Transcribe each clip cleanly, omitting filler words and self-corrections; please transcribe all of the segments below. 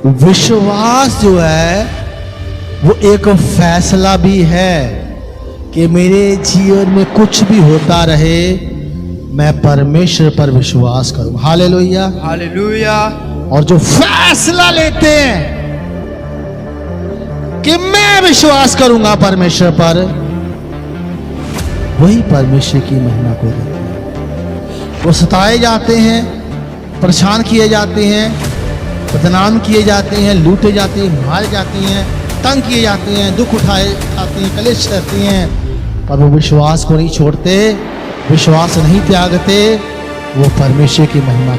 विश्वास जो है वो एक फैसला भी है कि मेरे जीवन में कुछ भी होता रहे, मैं परमेश्वर पर विश्वास करूं। Hallelujah, hallelujah. और जो फैसला लेते हैं कि मैं विश्वास करूंगा परमेश्वर पर, वही परमेश्वर की महिमा को देते हैं। वो सताए जाते हैं, परेशान किए जाते हैं, बदनाम किए जाते हैं, लूटे जाते हैं, मारे जाते हैं, तंग किए जाते हैं, दुख उठाए जाते हैं, कलेश रहते हैं, पर वो विश्वास को नहीं छोड़ते, विश्वास नहीं त्यागते। वो परमेश्वर की महिमा।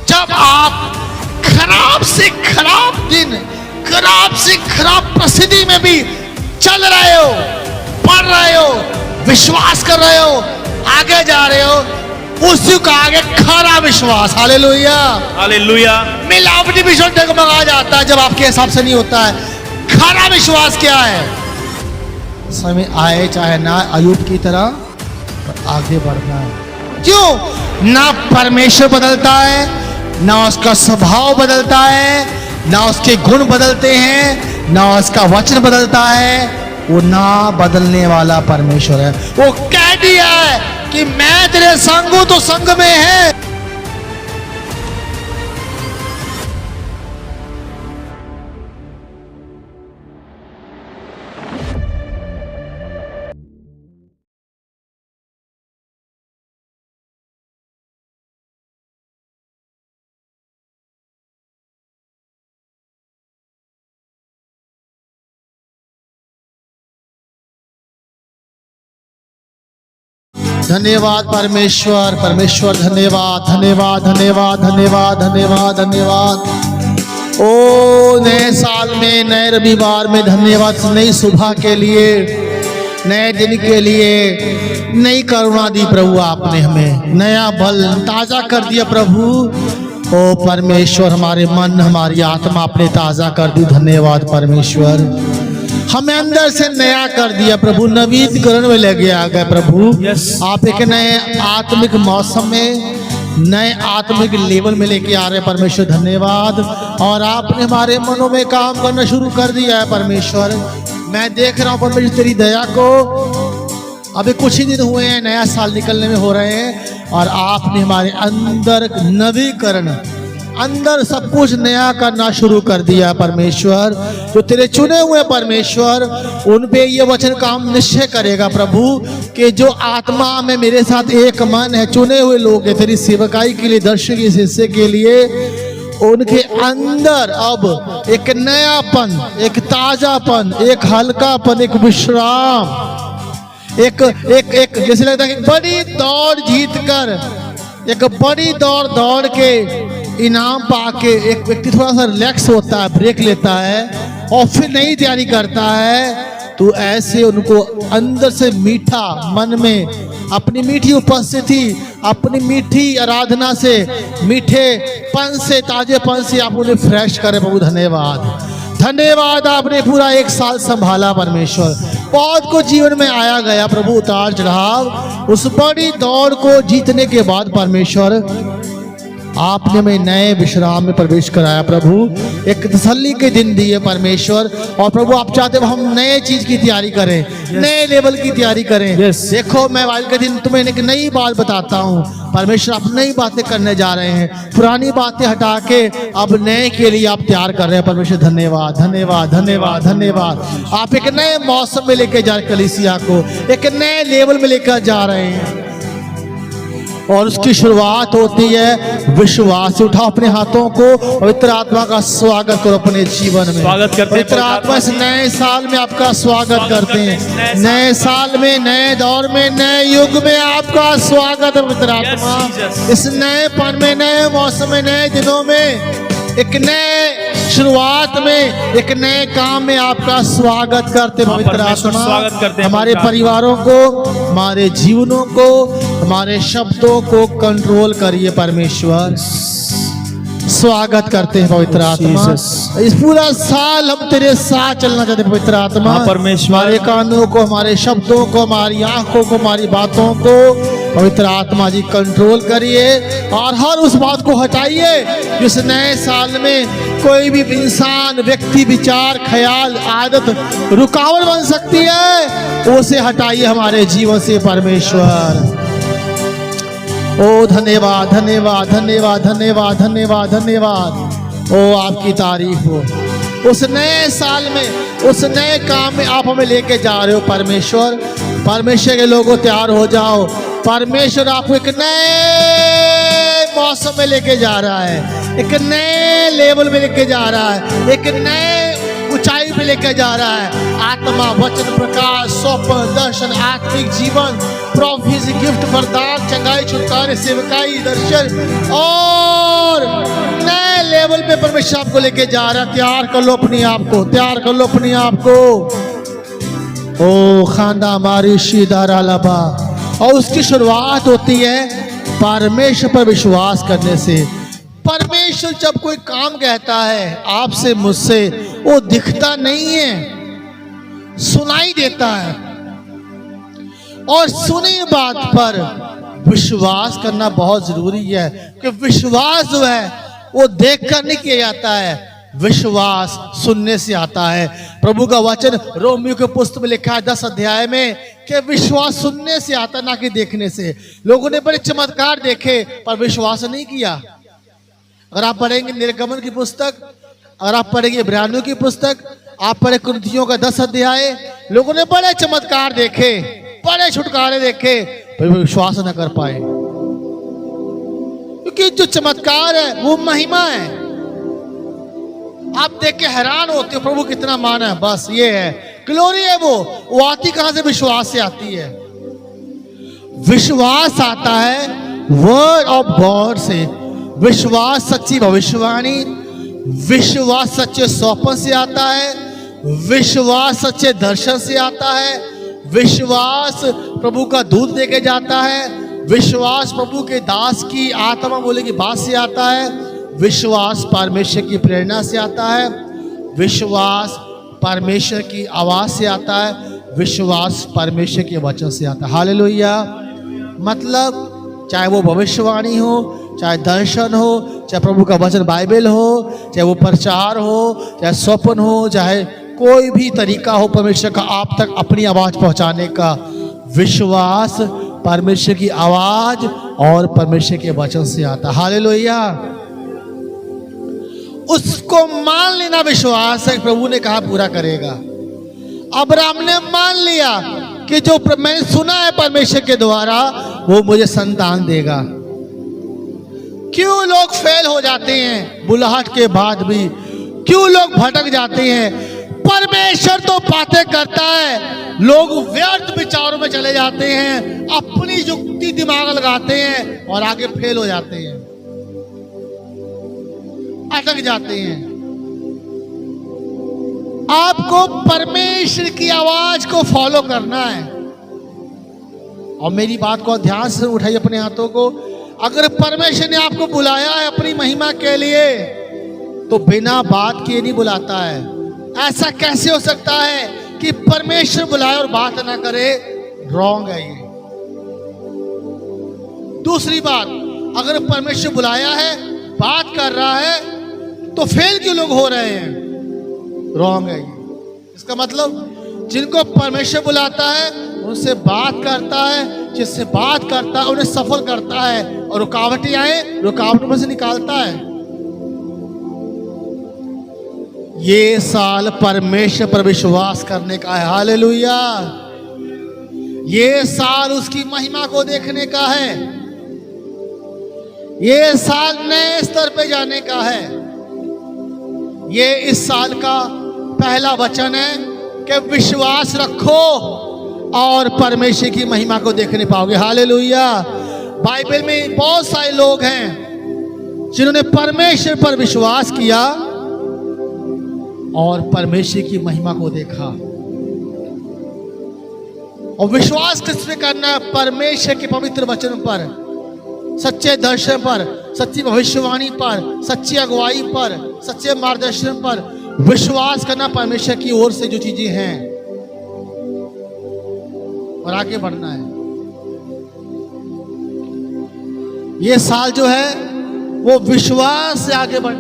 जब आप खराब से खराब दिन, खराब से खराब परिस्थिति में भी चल रहे हो, पढ़ रहे हो, विश्वास कर रहे हो, आगे जा रहे हो, उसी का आगे खरा विश्वास। Hallelujah, hallelujah. मिलावटी विश्वास डगमगा जाता है जब आपके हिसाब से नहीं होता है। खरा विश्वास क्या है? समय आए चाहे ना, अयूब की तरह पर आगे बढ़ना है। क्यों? ना परमेश्वर बदलता है, ना उसका स्वभाव बदलता है, ना उसके गुण बदलते हैं, ना उसका वचन बदलता है। वो ना बदलने वाला परमेश्वर है। वो कह दिया है कि मैं तेरे संग हूं तो संग में है। धन्यवाद परमेश्वर, परमेश्वर धन्यवाद, धन्यवाद, धन्यवाद, धन्यवाद, धन्यवाद, धन्यवाद। ओ नए साल में, नए रविवार में धन्यवाद। नई सुबह के लिए, नए दिन के लिए नई करुणा दी प्रभु आपने, हमें नया बल ताजा कर दिया प्रभु। ओ परमेश्वर, हमारे मन, हमारी आत्मा आपने ताजा कर दी। धन्यवाद परमेश्वर, हमें अंदर से नया कर दिया प्रभु, नवीनीकरण में ले गया गया प्रभु। आप एक नए आत्मिक मौसम में, नए आत्मिक लेवल में लेके आ रहे हैं परमेश्वर, धन्यवाद। और आपने हमारे मनों में काम करना शुरू कर दिया है परमेश्वर। मैं देख रहा हूँ परमेश्वर तेरी दया को। अभी कुछ ही दिन हुए हैं, नया साल निकलने में हो रहे हैं, और आपने हमारे अंदर नवीकरण, अंदर सब कुछ नया करना शुरू कर दिया परमेश्वर। जो तेरे चुने हुए परमेश्वर, उन पे ये वचन काम निश्चय करेगा प्रभु कि जो आत्मा में मेरे साथ एक मन है, चुने हुए लोग हैं तेरी सेवकाई के लिए, दर्शन के हिस्से के लिए, उनके अंदर अब एक नयापन, एक ताजापन, एक हल्कापन, एक विश्राम, एक एक एक जैसे लगता है कि बड़ी दौड़ जीत कर, एक बड़ी दौड़ के इनाम पाके एक व्यक्ति थोड़ा सा रिलैक्स होता है, ब्रेक लेता है और फिर नई तैयारी करता है। तो ऐसे उनको अंदर से मीठा मन में, अपनी मीठी उपस्थिति, अपनी मीठी आराधना से, मीठे पन से, ताजेपन से आप उन्हें फ्रेश करें प्रभु। धन्यवाद, धन्यवाद। आपने पूरा एक साल संभाला परमेश्वर, बहुत को जीवन में आया गया प्रभु, उतार चढ़ाव, उस बड़ी दौड़ को जीतने के बाद परमेश्वर आपने हमें नए विश्राम में प्रवेश कराया प्रभु, एक तसल्ली के दिन दिए परमेश्वर। और प्रभु आप चाहते हो हम नए चीज की तैयारी करें, नए लेवल की तैयारी करें। देखो मैं आज के दिन तुम्हें एक नई बात बताता हूँ परमेश्वर, आप नई बातें करने जा रहे हैं, पुरानी बातें हटा के अब नए के लिए आप तैयार कर रहे हैं परमेश्वर। धन्यवाद, धन्यवाद, धन्यवाद, धन्यवाद। आप एक नए मौसम में लेकर जा रहे कलीसिया को, एक नए लेवल में लेकर जा रहे हैं, और उसकी शुरुआत होती है विश्वास से। उठाओ अपने हाथों को, पवित्र आत्मा का स्वागत करो अपने जीवन में। स्वागत करते हैं पवित्र आत्मा, इस नए साल में आपका स्वागत करते हैं, नए साल में, नए दौर में, नए युग में आपका स्वागत है पवित्र आत्मा। इस नए पन में, नए मौसम में, नए दिनों में, एक नए शुरुआत में, एक नए काम में आपका स्वागत करते पवित्र आत्मा। स्वागत करते हैं हमारे परिवारों को, हमारे जीवनों को, हमारे शब्दों को कंट्रोल करिए परमेश्वर। स्वागत करते हैं पवित्र आत्मा। इस पूरा साल हम तेरे साथ चलना चाहते हैं पवित्र आत्मा। परमेश्वर, हमारे कानों को, हमारे शब्दों को, हमारी आंखों को, हमारी बातों को पवित्र आत्मा जी कंट्रोल करिए और हर उस बात को हटाइए जिस नए साल में कोई भी इंसान, व्यक्ति, विचार, ख्याल, आदत रुकावट बन सकती है, उसे हटाइए हमारे जीवन से परमेश्वर। ओ धन्यवाद धन्यवाद धन्यवाद धन्यवाद धन्यवाद धन्यवाद। ओ आपकी तारीफ हो। उस नए साल में, उस नए काम में आप हमें लेके जा रहे हो परमेश्वर। परमेश्वर के लोगों तैयार हो जाओ। परमेश्वर आपको एक नए मौसम में लेके जा रहा है, एक नए लेवल में लेके जा रहा है, एक नए ऊंचाई पे लेके जा रहा है। आत्मा, वचन, प्रकाश, स्वप्न, दर्शन, आत्मिक जीवन, प्रोफेसी, गिफ्ट, वरदान, चंगाई, छुटकारे, सेवकाई, दर्शन और नए लेवल पे परमेश्वर आपको लेके जा रहा है। तैयार कर लो अपने आप को, तैयार कर लो अपने आप को। ओ खांदा मारी शीदारा लबा। और उसकी शुरुआत होती है परमेश्वर पर विश्वास करने से। परमेश्वर जब कोई काम कहता है आपसे, मुझसे, वो दिखता नहीं है, सुनाई देता है। और सुनी बात पर विश्वास करना बहुत जरूरी है कि विश्वास जो है वो देखकर नहीं किया जाता है, विश्वास सुनने से आता है। प्रभु का वचन रोमियो के पुस्तक में लिखा है 10 अध्याय में कि विश्वास सुनने से आता, ना कि देखने से। लोगों ने बड़े चमत्कार देखे पर विश्वास नहीं किया। अगर आप पढ़ेंगे निर्गमन की पुस्तक, अगर आप पढ़ेंगे इब्रानियों की पुस्तक, आप पढ़े कुरिन्थियों का 10 अध्याय, लोगों ने बड़े चमत्कार देखे, बड़े छुटकारे देखे, पर विश्वास न कर पाए। क्योंकि जो चमत्कार है वो महिमा है। आप देख के हैरान होते हो, प्रभु कितना मान है, बस ये है, ग्लोरी है। वो आती कहां से? विश्वास से आती है। विश्वास आता है वर्ड ऑफ गॉड से। विश्वास सच्ची भविष्यवाणी, विश्वास सच्चे स्वप्न से आता है, विश्वास सच्चे दर्शन से आता है, विश्वास प्रभु का दूध देके जाता है, विश्वास प्रभु के दास की आत्मा बोले की बात से आता है, विश्वास परमेश्वर की प्रेरणा से आता है, विश्वास परमेश्वर की आवाज से आता है, विश्वास परमेश्वर के वचन से आता है। हालेलुया। मतलब चाहे वो भविष्यवाणी हो, चाहे दर्शन हो, चाहे प्रभु का वचन बाइबल हो, चाहे वो प्रचार हो, चाहे स्वप्न हो, चाहे कोई भी तरीका हो परमेश्वर का आप तक अपनी आवाज पहुंचाने का, विश्वास परमेश्वर की आवाज और परमेश्वर के वचन से आता। हालेलुया। उसको मान लेना विश्वास है। प्रभु ने कहा पूरा करेगा। अब्राहम ने मान लिया कि जो मैंने सुना है परमेश्वर के द्वारा वो मुझे संतान देगा। क्यों लोग फेल हो जाते हैं बुलाहट के बाद भी? क्यों लोग भटक जाते हैं? परमेश्वर तो बातें करता है, लोग व्यर्थ विचारों में चले जाते हैं, अपनी युक्ति दिमाग लगाते हैं और आगे फेल हो जाते हैं, अटक जाते हैं। आपको परमेश्वर की आवाज को फॉलो करना है। और मेरी बात को ध्यान से उठाइए अपने हाथों को। अगर परमेश्वर ने आपको बुलाया है अपनी महिमा के लिए तो बिना बात किए नहीं बुलाता है। ऐसा कैसे हो सकता है कि परमेश्वर बुलाए और बात ना करे? रॉन्ग है ये। दूसरी बात, अगर परमेश्वर बुलाया है, बात कर रहा है, तो फेल क्यों लोग हो रहे हैं? रॉन्ग है ये। इसका मतलब जिनको परमेश्वर बुलाता है उनसे बात करता है, जिससे बात करता है उन्हें सफल करता है, और रुकावटें आए रुकावटों में से निकालता है। ये साल परमेश्वर पर विश्वास करने का है। हालेलुया। ये साल उसकी महिमा को देखने का है। ये साल नए स्तर पे जाने का है। ये इस साल का पहला वचन है कि विश्वास रखो और परमेश्वर की महिमा को देखने पाओगे। हालेलुया। बाइबल में बहुत सारे लोग हैं जिन्होंने परमेश्वर पर विश्वास किया और परमेश्वर की महिमा को देखा। और विश्वास किस पे करना है? परमेश्वर के पवित्र वचन पर, सच्चे दर्शन पर, सच्ची भविष्यवाणी पर, सच्ची अगुवाई पर, सच्चे मार्गदर्शन पर विश्वास करना। परमेश्वर की ओर से जो चीजें हैं, और आगे बढ़ना है। ये साल जो है वो विश्वास से आगे बढ़,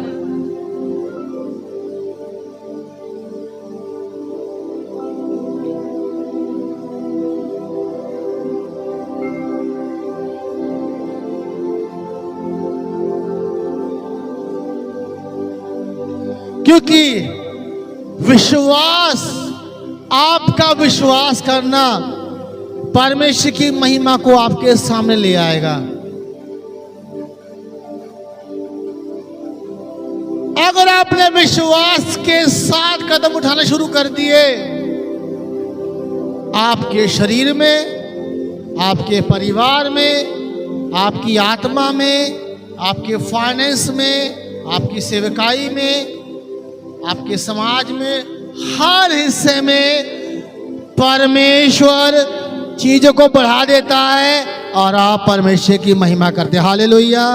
क्योंकि विश्वास, आपका विश्वास करना परमेश्वर की महिमा को आपके सामने ले आएगा। अगर आपने विश्वास के साथ कदम उठाना शुरू कर दिए, आपके शरीर में, आपके परिवार में, आपकी आत्मा में, आपके फाइनेंस में, आपकी सेवकाई में, आपके समाज में, हर हिस्से में परमेश्वर चीजों को बढ़ा देता है और आप परमेश्वर की महिमा करते हैं। हालेलुया।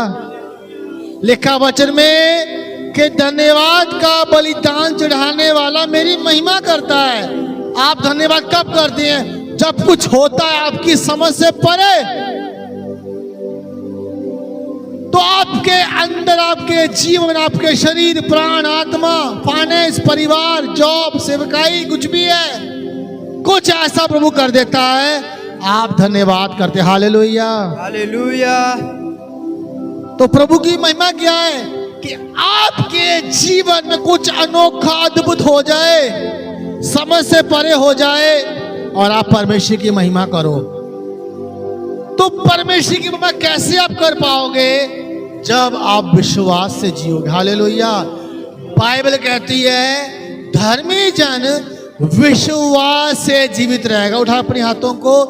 लिखा वचन में कि धन्यवाद का बलिदान चढ़ाने वाला मेरी महिमा करता है। आप धन्यवाद कब करते हैं? जब कुछ होता है आपकी समझ से परे, तो आपके अंदर, आपके जीवन, आपके शरीर, प्राण, आत्मा, फाइनेंस, परिवार, जॉब, सेवकाई, कुछ भी है, कुछ ऐसा प्रभु कर देता है, आप धन्यवाद करते। Hallelujah, hallelujah. तो प्रभु की महिमा क्या है कि आपके जीवन में कुछ अनोखा, अद्भुत हो जाए, समझ से परे हो जाए और आप परमेश्वर की महिमा करो। तो परमेश्वर की महिमा कैसे आप कर पाओगे? जब आप विश्वास से जियोगे। हालेलुया। बाइबल कहती है धर्मी जन विश्वास से जीवित रहेगा। उठा अपने हाथों को,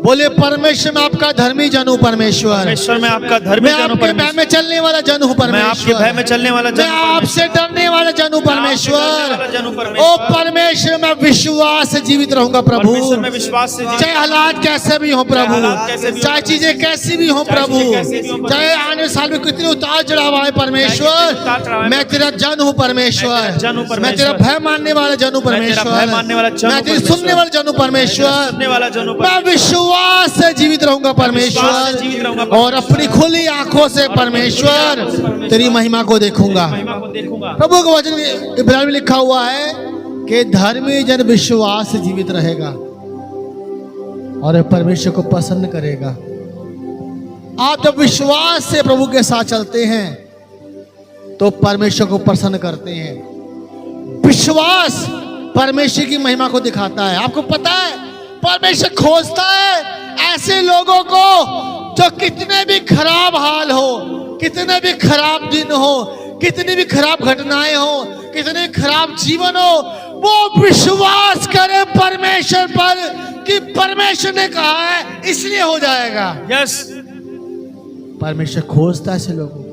बोले परमेश्वर मैं आपका धर्मी जन हूँ। परमेश्वर, परमेश्वर मैं आपका धर्मी जन हूँ। मैं भय में चलने वाला जन हूँ। मैं आपके भय में चलने वाला जन मैं आपसे डरने वाला जन हूँ। परमेश्वर, ओ परमेश्वर मैं विश्वास से जीवित रहूंगा प्रभु। मैं विश्वास से, चाहे हालात कैसे भी हो प्रभु, चाहे चीजें कैसी भी हो प्रभु, चाहे आने साल में कितने उतार चढ़ाव आए परमेश्वर, मैं तेरा जन हूँ परमेश्वर। मैं तेरा भय मानने वाला जन हूँ परमेश्वर। मैं तेरी सुनने वाला जन हूँ परमेश्वर। मैं विश्वास से जीवित रहूंगा परमेश्वर, और अपनी खुली आंखों से परमेश्वर तेरी महिमा को देखूंगा। प्रभु का वचन इब्रानियों में लिखा हुआ है कि धर्मी जन विश्वास से जीवित रहेगा और परमेश्वर को पसंद करेगा। आप जब विश्वास से प्रभु के साथ चलते हैं तो परमेश्वर को प्रसन्न करते हैं। विश्वास परमेश्वर की महिमा को दिखाता है। आपको पता है परमेश्वर खोजता है ऐसे लोगों को जो कितने भी खराब हाल हो, कितने भी खराब दिन हो, कितनी भी खराब घटनाएं हो, कितने भी खराब जीवन हो, वो विश्वास करे परमेश्वर पर कि परमेश्वर ने कहा है इसलिए हो जाएगा। यस, परमेश्वर खोजता है ऐसे लोगों को।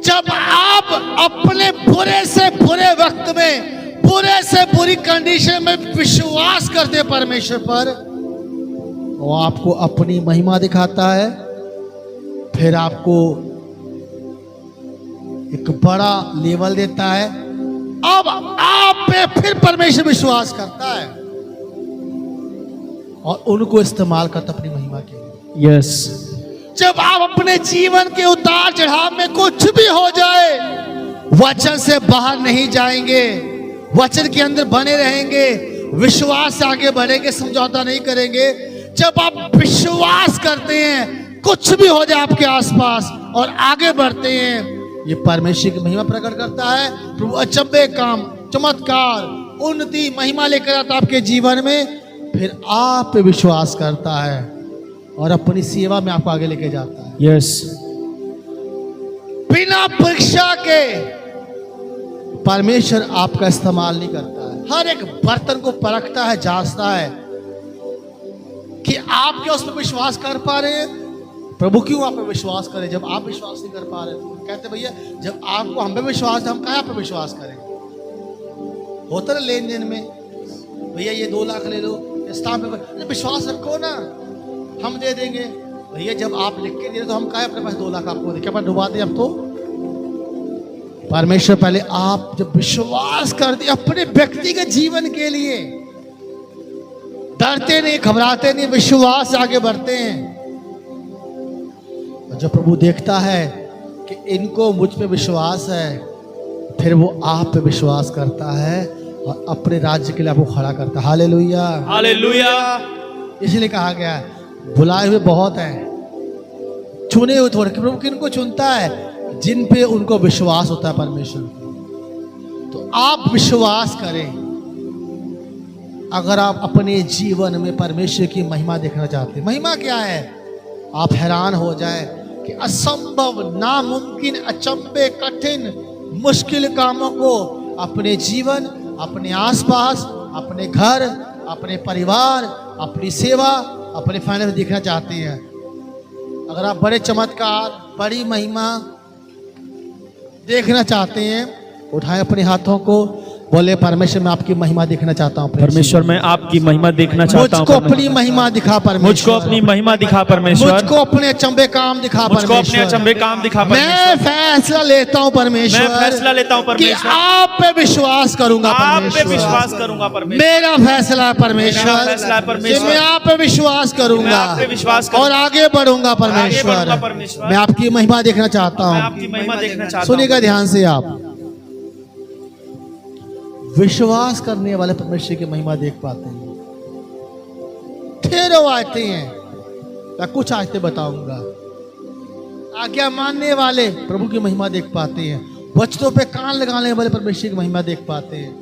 जब आप अपने बुरे से बुरे वक्त में, बुरे से बुरी कंडीशन में विश्वास करते परमेश्वर पर, वो आपको अपनी महिमा दिखाता है, फिर आपको एक बड़ा लेवल देता है। अब आप पे फिर परमेश्वर विश्वास करता है और उनको इस्तेमाल करता अपनी महिमा के लिए। यस, जब आप अपने जीवन के उतार चढ़ाव में कुछ भी हो जाए, वचन से बाहर नहीं जाएंगे, वचन के अंदर बने रहेंगे, विश्वास से आगे बढ़ेंगे, समझौता नहीं करेंगे। जब आप विश्वास करते हैं, कुछ भी हो जाए आपके आसपास और आगे बढ़ते हैं, ये परमेश्वर की महिमा प्रकट करता है। प्रभु अचंभे काम, चमत्कार, उन्नति, महिमा लेकर आता आपके जीवन में, फिर आप पे विश्वास करता है और अपनी सेवा में आपको आगे लेके जाता है। यस, बिना परीक्षा के परमेश्वर आपका इस्तेमाल नहीं करता है। हर एक बर्तन को परखता है, जांचता है कि आप क्या उस पर विश्वास कर पा रहे हैं। प्रभु क्यों आप पे विश्वास करें जब आप विश्वास नहीं कर पा रहे? तो कहते भैया जब आपको हम पे विश्वास है, हम क्या आप पे विश्वास करें? होता ना लेन देन में, भैया ये 2 लाख ले लो, पे विश्वास रखो ना, हम दे देंगे। भैया जब आप लिख के दे तो हम क्या अपने पास 2 लाख आपको क्या डुबा दे? अब तो परमेश्वर पहले आप जब विश्वास कर दिए अपने व्यक्तिगत जीवन के लिए, डरते नहीं, घबराते नहीं, विश्वास से आगे बढ़ते हैं। और जब प्रभु देखता है कि इनको मुझ पे विश्वास है, फिर वो आप पे विश्वास करता है और अपने राज्य के लिए आपको खड़ा करता है। Hallelujah, hallelujah. इसलिए कहा गया है बुलाए हुए बहुत हैं, चुने हुए थोड़े। प्रभु किनको चुनता है? जिन पे उनको विश्वास होता है परमेश्वर पे। तो आप विश्वास करें। अगर आप अपने जीवन में परमेश्वर की महिमा देखना चाहते हैं, महिमा क्या है? आप हैरान हो जाए कि असंभव, नामुमकिन, अचंभे, कठिन, मुश्किल कामों को अपने जीवन, अपने आसपास, अपने घर, अपने परिवार, अपनी सेवा, अपने फाइनेंस में देखना चाहते हैं। अगर आप बड़े चमत्कार, बड़ी महिमा देखना चाहते हैं, उठाएं अपने हाथों को, बोले परमेश्वर मैं आपकी महिमा देखना चाहता हूँ। परमेश्वर मैं आपकी महिमा देखना चाहता हूँ। मुझको अपनी महिमा दिखा परमेश्वर। मुझको अपनी महिमा दिखा परमेश्वर। मुझको अपने अचंभे काम दिखा मुझको परमेश्वर। अपने अचंभे काम दिखा मैं परमेश्वर। फैसला लेता हूँ परमेश्वर। मैं फैसला लेता हूँ कि परमेश्वर। आप पे विश्वास करूंगा आप पे परमेश्वर। विश्वास करूंगा परमेश्वर। मेरा फैसला है परमेश्वर। मेरा फैसला है परमेश्वर। कि मैं आप पे विश्वास मैं करूंगा आप पे विश्वास करूंगा। और आगे बढ़ूंगा आगे परमेश्वर। बढ़ूंगा परमेश्वर। मैं आपकी महिमा देखना चाहता मैं हूँ। आपकी महिमा देखना चाहता हूँ। सुनिएगा ध्यान से आप। विश्वास करने वाले परमेश्वर की महिमा देख पाते हैं। ठहरो आते हैं, मैं कुछ आयतें बताऊंगा। आज्ञा मानने वाले प्रभु की महिमा देख पाते हैं। वचनों पे कान लगाने वाले परमेश्वर की महिमा देख पाते हैं।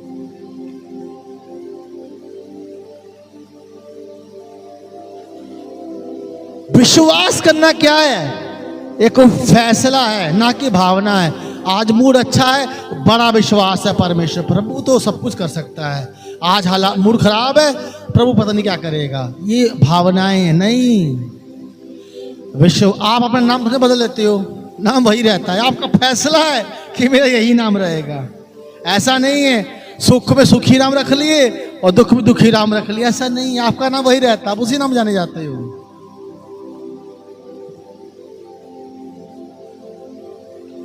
विश्वास करना क्या है? एक फैसला है, ना कि भावना है। आज मूड अच्छा है, बड़ा विश्वास है परमेश्वर। प्रभु तो सब कुछ कर सकता है। आज हालात मूड खराब है, प्रभु पता नहीं क्या करेगा। ये भावनाएं हैं, नहीं। विश्व आप अपना नाम कैसे बदल लेते हो? नाम वही रहता है। आपका फैसला है कि मेरा यही नाम रहेगा। ऐसा नहीं है सुख में सुखी नाम रख लिए और दुख में दुखी नाम रख लिया, ऐसा नहीं है। आपका नाम वही रहता है, आप उसी नाम जाने जाते हो।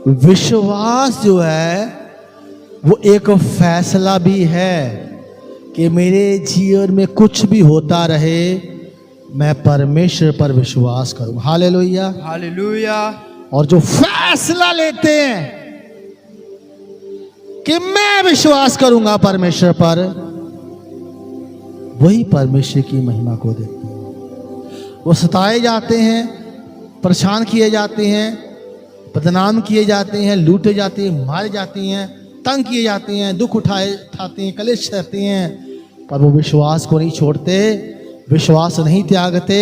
विश्वास जो है वो एक फैसला भी है कि मेरे जीवन में कुछ भी होता रहे, मैं परमेश्वर पर विश्वास करूं। Hallelujah, hallelujah. और जो फैसला लेते हैं कि मैं विश्वास करूंगा परमेश्वर पर, वही परमेश्वर की महिमा को देखते हैं। वो सताए जाते हैं, परेशान किए जाते हैं, बदनाम किए जाते हैं, लूटे जाते हैं, मारे जाते हैं, तंग किए जाते हैं, दुख उठाते हैं, कलेश सहते हैं, पर वो विश्वास को नहीं छोड़ते, विश्वास नहीं त्यागते।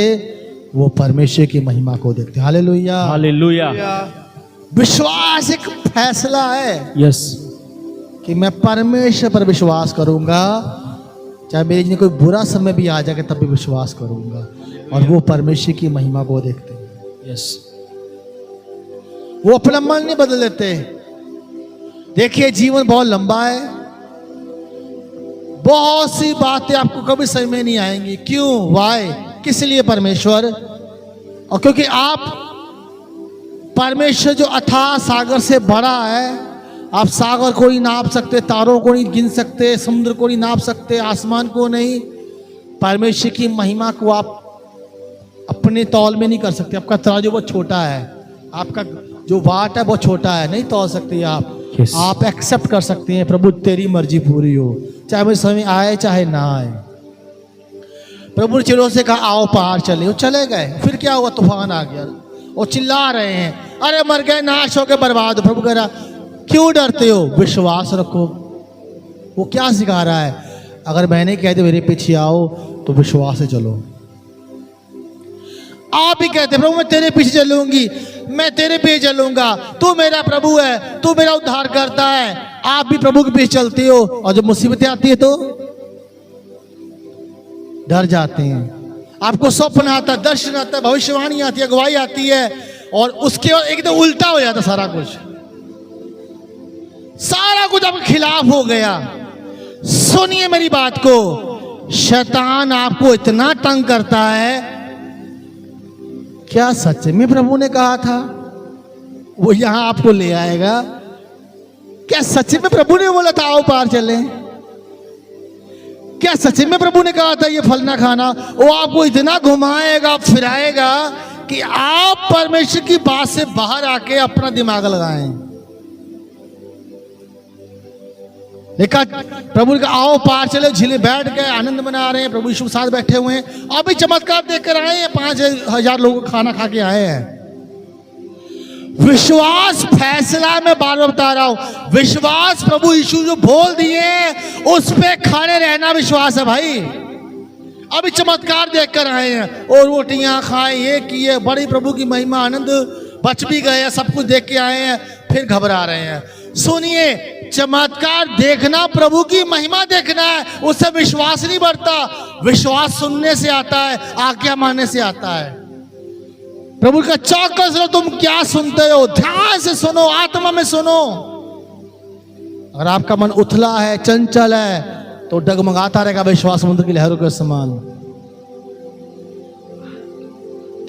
वो परमेश्वर की महिमा को देखते। Hallelujah, hallelujah. विश्वास एक फैसला है यस, कि मैं परमेश्वर पर विश्वास करूंगा, चाहे मेरे जीवन कोई बुरा समय भी आ जाएगा तब भी विश्वास करूंगा। और वो परमेश्वर की महिमा को देखते हैं। यस, वो अपना मन नहीं बदल देते। देखिए जीवन बहुत लंबा है, बहुत सी बातें आपको कभी समझ में नहीं आएंगी। क्यों? वाई? किस लिए? परमेश्वर। और क्योंकि आप परमेश्वर जो अथाह सागर से बड़ा है, आप सागर को नहीं नाप सकते, तारों को नहीं गिन सकते, समुद्र को नहीं नाप सकते, आसमान को नहीं। परमेश्वर की महिमा को आप अपने तौल में नहीं कर सकते। आपका तराजू बहुत छोटा है, आपका जो वाट है बहुत छोटा है, नहीं तोल सकते आप। Yes. आप एक्सेप्ट कर सकते हैं, प्रभु तेरी मर्जी पूरी हो, चाहे मुझे समझ आए चाहे ना आए। प्रभु ने चिड़ों से कहा आओ पार चले, वो चले गए। फिर क्या हुआ? तूफान आ गया, वो चिल्ला रहे हैं अरे मर गए, नाश हो गए, बर्बाद हो। प्रभु कह रहा क्यों डरते हो, विश्वास रखो। वो क्या सिखा रहा है? अगर मैंने कह दिया मेरे पीछे आओ तो विश्वास से चलो। आप ही कहते प्रभु मैं तेरे पीछे चलूंगी, मैं तेरे पीछे चलूंगा, तू मेरा प्रभु है, तू मेरा उद्धार करता है। आप भी प्रभु के पीछे चलते हो, और जब मुसीबतें आती है तो डर जाते हैं। आपको स्वप्न आता है, दर्शन आता है, भविष्यवाणी आती है, अगुवाई आती है, और उसके बाद एकदम उल्टा हो जाता सारा कुछ। सारा कुछ आपके खिलाफ हो गया। सुनिए मेरी बात को, शैतान आपको इतना तंग करता है। क्या सच में प्रभु ने कहा था वो यहां आपको ले आएगा? क्या सच में प्रभु ने बोला था आओ पार चले? क्या सच में प्रभु ने कहा था ये फल ना खाना? वो आपको इतना घुमाएगा फिराएगा कि आप परमेश्वर की बात से बाहर आके अपना दिमाग लगाएं। देखा प्रभु ने कहा आओ पार चले, झीले बैठ गए, आनंद मना रहे हैं, प्रभु यीशु के साथ बैठे हुए हैं। अभी चमत्कार देख कर आए हैं, 5,000 लोगों को खाना खा के आए हैं। विश्वास फैसला, मैं बार बार बता रहा हूं, विश्वास प्रभु यीशु जो बोल दिए उस पे खड़े रहना विश्वास है भाई। अभी चमत्कार देख कर आए हैं और रोटियां खाए, ये किए, बड़ी प्रभु की महिमा, आनंद, बच भी गए, सब कुछ देख के आए हैं, फिर घबरा रहे हैं। सुनिए, चमत्कार देखना प्रभु की महिमा देखना है, उससे विश्वास नहीं बढ़ता। विश्वास सुनने से आता है, आज्ञा मानने से आता है। प्रभु का चौकस रहो, तुम क्या सुनते हो, ध्यान से सुनो, आत्मा में सुनो। अगर आपका मन उथला है, चंचल है, तो डगमगाता रहेगा विश्वास समुद्र की लहरों के समान।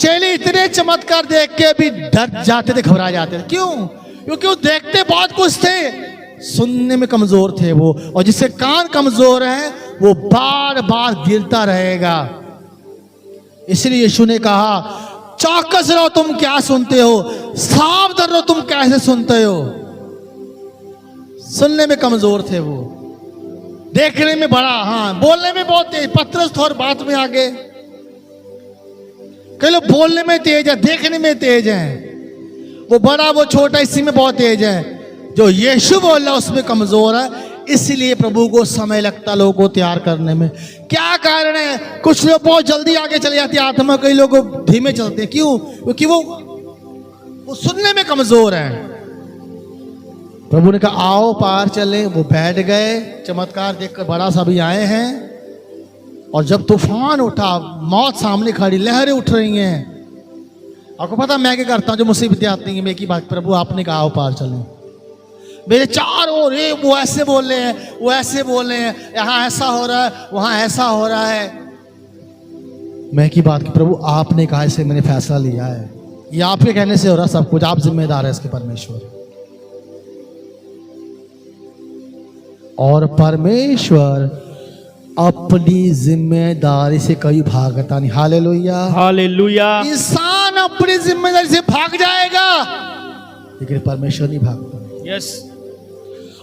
चेले इतने चमत्कार देख के भी डर जाते थे, घबरा जाते थे। क्यों? क्योंकि वो देखते बहुत कुछ थे, सुनने में कमजोर थे वो, और जिससे कान कमजोर है वो बार बार गिरता रहेगा। इसलिए यीशु ने कहा चौकस रहो, तुम क्या सुनते हो, सावधान रहो, तुम कैसे सुनते हो। सुनने में कमजोर थे वो, देखने में बड़ा, हाँ बोलने में बहुत तेज, पतरस थोड़ी बात में आगे। कई लोग बोलने में तेज है, देखने में तेज है, वो बड़ा वो छोटा इसी में बहुत तेज है। जो यीशु बोल रहा है उसमें कमजोर है। इसलिए प्रभु को समय लगता लोगों को तैयार करने में। क्या कारण है? कुछ लोग बहुत जल्दी आगे चले जाते हैं आत्मा, कई लोग धीमे चलते हैं। क्यों? क्योंकि वो सुनने में कमजोर है। प्रभु ने कहा आओ पार चले, वो बैठ गए। चमत्कार देखकर बड़ा सा भी आए हैं, और जब तूफान उठा, मौत सामने खड़ी, लहरें उठ रही हैं। आपको पता मैं क्या करता हूँ? जो मुसीबतें आती हैं, मैं की बात, प्रभु आपने कहा आओ पार चले, मेरे चारों ओर वो ऐसे बोल रहे हैं, वो ऐसे बोल रहे हैं, यहाँ ऐसा हो रहा है, वहां ऐसा हो रहा है। मैं की बात की प्रभु आपने कहा, इसे मैंने फैसला लिया है, ये आपके कहने से हो रहा सब कुछ, आप जिम्मेदार है इसके परमेश्वर। और परमेश्वर अपनी जिम्मेदारी से कभी भागता नहीं। Hallelujah, hallelujah. इंसान अपनी जिम्मेदारी से भाग जाएगा, लेकिन परमेश्वर नहीं भागता। यस,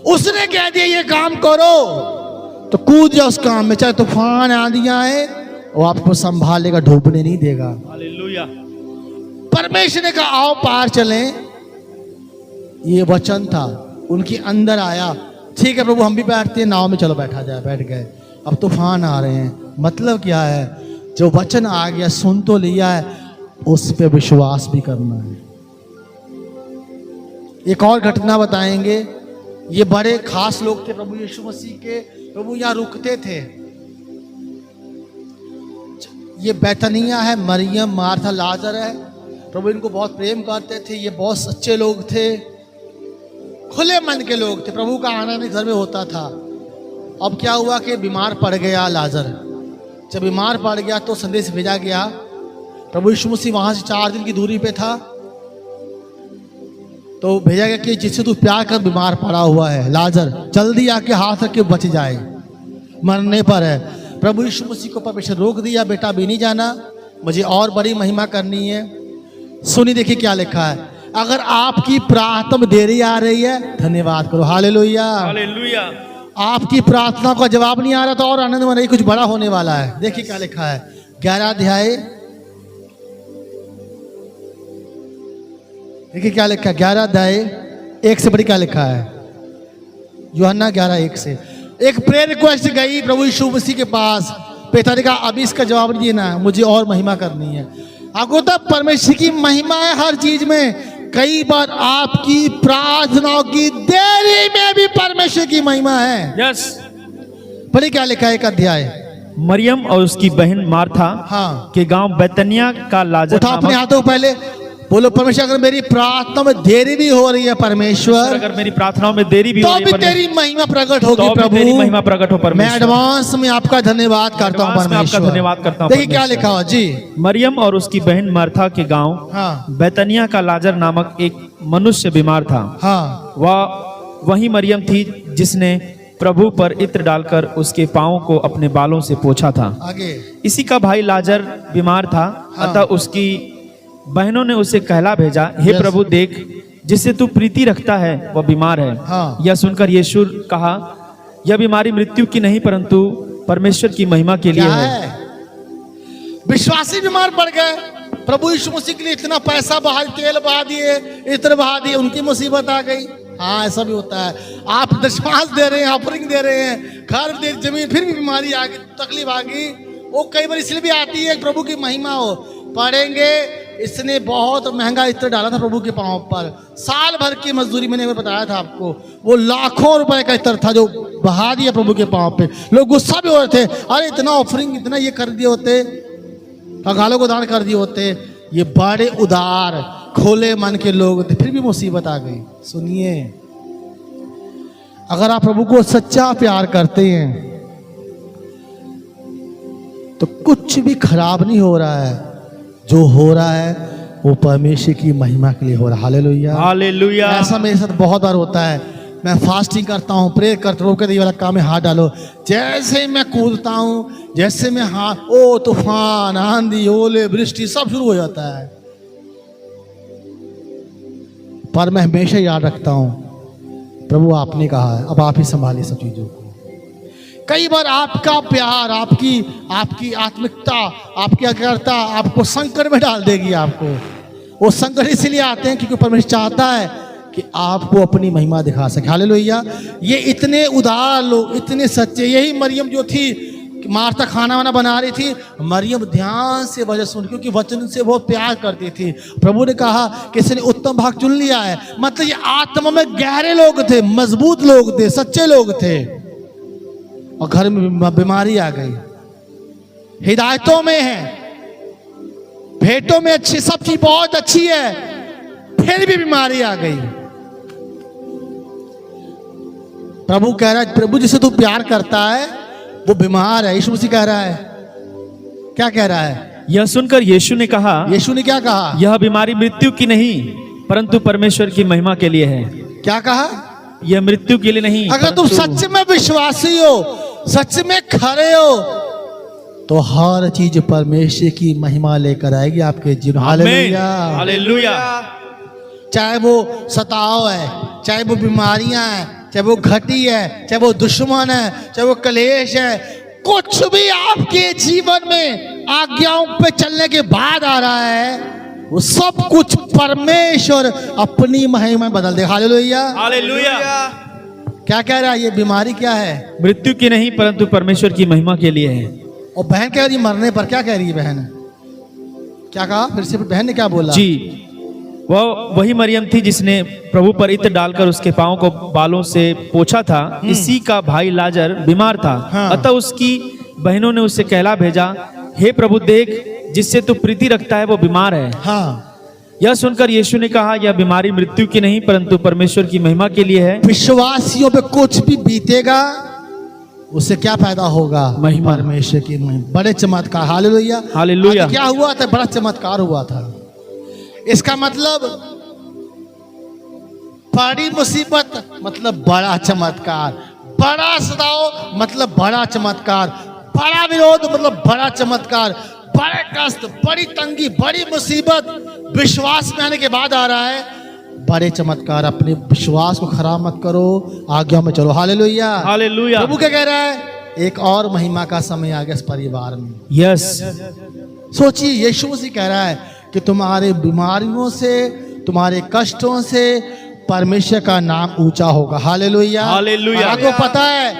उसने कह दिया ये काम करो तो कूद जाओ उस काम में, चाहे तूफान आंधियां आए, वो आपको संभालेगा, डूबने नहीं देगा। हालेलुया। परमेश्वर ने कहा आओ पार चलें, ये वचन था, उनके अंदर आया। ठीक है प्रभु हम भी बैठते हैं नाव में, चलो बैठा जाए, बैठ गए। अब तूफान आ रहे हैं, मतलब क्या है? जो वचन आ गया, सुन तो लिया है, उस पर विश्वास भी करना है। एक और घटना बताएंगे। ये बड़े खास लोग थे प्रभु यीशु मसीह के, प्रभु यहाँ रुकते थे। ये बैतनिया है, मरियम, मार्था, लाजर है। प्रभु इनको बहुत प्रेम करते थे, ये बहुत सच्चे लोग थे, खुले मन के लोग थे। प्रभु का आना नहीं घर में होता था। अब क्या हुआ कि बीमार पड़ गया लाजर। जब बीमार पड़ गया तो संदेश भेजा गया, प्रभु यीशु मसीह वहां से 4 दिन की दूरी पे था, तो भेजा गया कि जिससे तू प्यार कर बीमार पड़ा हुआ है लाजर, जल्दी आके हाथ रख के बच जाए, मरने पर है। प्रभु यीशु मसीह को परमेश्वर रोक दिया, बेटा भी नहीं जाना, मुझे और बड़ी महिमा करनी है। सुनी देखिए क्या लिखा है, अगर आपकी प्रार्थना में देरी आ रही है धन्यवाद करो। Hallelujah, hallelujah. आपकी प्रार्थना का जवाब नहीं आ रहा तो और आनंद में नहीं, कुछ बड़ा होने वाला है। देखिए क्या लिखा है, 11 अध्याय, देखिए क्या लिखा है, 11 अध्याय 1 से बड़ी क्या लिखा है, यूहन्ना 11:1 से। एक प्रेयर रिक्वेस्ट गई प्रभु यीशु मसीह के पास, पिता ने कहा अभी इसका जवाब नहीं देना, मुझे और महिमा करनी है। आपको तो परमेश्वर की महिमा है हर चीज में। कई बार आपकी प्रार्थनाओं की देरी में भी परमेश्वर की महिमा है। यस। पढ़िए क्या लिखा है, 1 अध्याय। मरियम और उसकी बहन मार्था हाँ, के गांव बैतनिया का लाजर उठा अपने हाथों को पहले, बोलो परमेश्वर अगर मेरी प्रार्थना में देरी भी हो रही है परमेश्वर, अगर मेरी प्रार्थनाओं में देरी भी तो हो रही भी है तेरी महिमा प्रकट होगी तो भी प्रभु। तेरी महिमा प्रकट हो मैं परमेश्वर। एडवांस में आपका धन्यवाद करता हूँ एडवांस में आपका परमेश्वर। धन्यवाद करता हूँ देखिए क्या परमेश्वर। लिखा हो जी, मरियम और उसकी बहन मार्था के गांव हाँ बैतनिया का लाजर नामक एक मनुष्य बीमार था। हाँ वह वही मरियम थी जिसने प्रभु पर इत्र डालकर उसके पांवों को अपने बालों से पोंछा था। आगे। इसी का भाई लाजर बीमार था, अतः उसकी बहनों ने उसे कहला भेजा, हे Yes. प्रभु देख, जिससे तू प्रीति रखता है वह बीमार है। हाँ। यह सुनकर यीशु कहा, यह बीमारी मृत्यु की नहीं परंतु परमेश्वर की महिमा के लिए क्या है। है? विश्वासी बीमार पड़ गए, प्रभु यीशु मसीह के लिए इतना पैसा बहा, तेल बहा दिए, इत्र बहा दिए, उनकी मुसीबत आ गई। हाँ, ऐसा भी होता है। आप दशमांश दे रहे हैं, ऑफरिंग दे रहे हैं, घर दे, जमीन, फिर भी बीमारी आ गई, तकलीफ आ गई। वो कई बार इसलिए भी आती है प्रभु की महिमा हो। पढ़ेंगे, इसने बहुत महंगा इत्र डाला था प्रभु के पांव पर। साल भर की मजदूरी, मैंने बताया था आपको, वो लाखों रुपए का इत्र था जो बहा दिया प्रभु के पांव पे। लोग गुस्सा भी हो रहे थे, अरे इतना ऑफरिंग, इतना ये कर दिए होते, कंगालों को दान कर दिए होते। ये बड़े उदार खोले मन के लोग थे, फिर भी मुसीबत आ गई। सुनिए, अगर आप प्रभु को सच्चा प्यार करते हैं तो कुछ भी खराब नहीं हो रहा है। जो हो रहा है वो परमेश्वर की महिमा के लिए हो रहा है। Hallelujah, hallelujah. ऐसा मेरे साथ बहुत बार होता है। मैं फास्टिंग करता हूँ, प्रे करता हूँ, कहते ये वाला काम में हाथ डालो, जैसे ही मैं कूदता हूँ, जैसे मैं हाथ, ओ तूफान, आंधी, ओले, वृष्टि सब शुरू हो जाता है। पर मैं हमेशा याद रखता हूँ, प्रभु आपने कहा है, अब आप ही संभालिए सब चीजों को। कई बार आपका प्यार, आपकी आत्मिकता, आपकी अग्रता आपको संकट में डाल देगी। आपको वो संकट इसलिए आते हैं क्योंकि परमेश्वर चाहता है कि आपको अपनी महिमा दिखा सके। हालेलुया। ये इतने उदार लोग, इतने सच्चे। यही मरियम जो थी, मार्था खाना वाना बना रही थी, मरियम ध्यान से वचन सुन, क्योंकि वचन से बहुत प्यार करती थी। प्रभु ने कहा कि इसने उत्तम भाग चुन लिया है। मतलब ये आत्मा में गहरे लोग थे, मजबूत लोग थे, सच्चे लोग थे, और घर में बीमारी आ गई। हिदायतों में है, भेंटों में अच्छी, सब चीज बहुत अच्छी है, फिर भी बीमारी आ गई। प्रभु कह रहा है, प्रभु जिसे तू प्यार करता है वो बीमार है। यीशु मसीह कह रहा है, क्या कह रहा है? यह सुनकर यीशु ने कहा, यीशु ने क्या कहा? यह बीमारी मृत्यु की नहीं परंतु परमेश्वर की महिमा के लिए है। क्या कहा? यह मृत्यु के लिए नहीं। अगर तुम परंतु- सच में विश्वासी हो, सच में खरे हो, तो हर चीज परमेश्वर की महिमा लेकर आएगी आपके जीवन। Hallelujah, hallelujah. चाहे वो सताव है, चाहे वो बीमारियां हैं, चाहे वो घटी है, चाहे वो दुश्मन है, चाहे वो कलेश है, कुछ भी आपके जीवन में आज्ञाओं पे चलने के बाद आ रहा है, वो सब कुछ परमेश्वर अपनी महिमा में बदल दे। Hallelujah, hallelujah. क्या कह रहा है? ये बीमारी क्या है? मृत्यु की नहीं परंतु परमेश्वर की महिमा के लिए है। और बहन कह रही मरने पर, क्या कह रही है बहन? क्या कहा फिर से? बहन ने क्या बोला? जी, वह वही मरियम थी जिसने प्रभु पर इत्र डालकर उसके पांवों को बालों से पोंछा था। इसी का भाई लाजर बीमार था। हाँ। अतः उसकी बहनों ने उसे कहला भेजा, हे प्रभु देख, जिससे तू प्रीति रखता है वो बीमार है। हाँ। यह सुनकर यीशु ने कहा, यह बीमारी मृत्यु की नहीं परंतु परमेश्वर की महिमा के लिए है। विश्वासियों पे कुछ भी बीतेगा, उससे क्या पैदा होगा? महिमा। परमेश्वर की महिमा, बड़े चमत्कार। Hallelujah, hallelujah. आज क्या हुआ था? बड़ा चमत्कार हुआ था। इसका मतलब बड़ी मुसीबत मतलब बड़ा चमत्कार, बड़ा सताव मतलब बड़ा चमत्कार, बड़ा विरोध मतलब बड़ा चमत्कार, बड़े कष्ट, बड़ी तंगी, बड़ी मुसीबत विश्वास में आने के बाद आ रहा है, बड़े चमत्कार। अपने विश्वास को खराब मत करो, आज्ञा में चलो। Hallelujah, hallelujah. प्रभु क्या कह रहा है? एक और महिमा का समय आ गया इस परिवार में। यस, सोचिए, यीशु मसीह कह रहा है कि तुम्हारे बीमारियों से, तुम्हारे कष्टों से परमेश्वर का नाम ऊंचा होगा। Hallelujah, hallelujah. आपको पता है,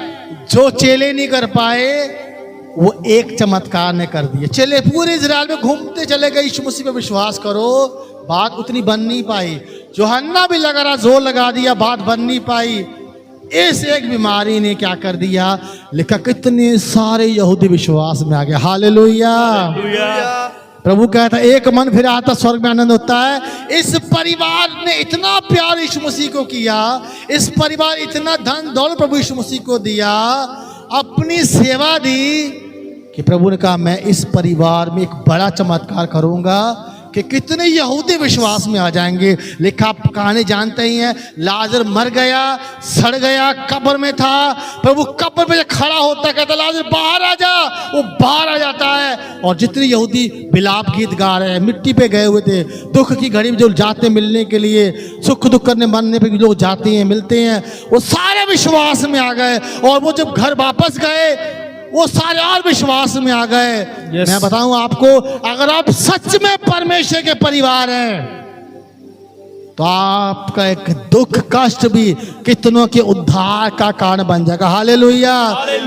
जो चेले नहीं कर पाए वो एक चमत्कार ने कर दिया। चेले पूरे इजराइल में घूमते चले गए, यीशु मसीह पे विश्वास करो, बात उतनी बन नहीं पाई। यूहन्ना भी लगा रहा, जोर लगा दिया, बात बन नहीं पाई। इस एक बीमारी ने क्या कर दिया? लिखा कितने सारे यहूदी विश्वास में आ गए। हालेलुया, प्रभु कहता है, एक मन फिर आता, स्वर्ग में आनंद होता है। इस परिवार ने इतना प्यार यीशु मसीह को किया, इस परिवार इतना धन दौलत प्रभु यीशु मसीह को दिया, अपनी सेवा दी, कि प्रभु ने कहा मैं इस परिवार में एक बड़ा चमत्कार करूंगा कि कितने यहूदी विश्वास में आ जाएंगे। लेकिन आप कहानी जानते ही हैं, लाजर मर गया, सड़ गया, कब्र में था। प्रभु कब्र पे खड़ा होता है, कहता लाजर बाहर आ जा, वो बाहर आ जाता है। और जितने यहूदी बिलाप गीत गा रहे हैं, मिट्टी पे गए हुए थे, दुख की घड़ी में जो जाते मिलने के लिए, सुख दुख करने मरने पे लोग जाते हैं, मिलते हैं, वो सारे विश्वास में आ गए। और वो जब घर वापस गए, वो सारे और विश्वास में आ गए। Yes. मैं बताऊं आपको, अगर आप सच में परमेश्वर के परिवार हैं तो आपका एक दुख कष्ट भी कितनों के उद्धार का कारण बन जाएगा। हालेलुया।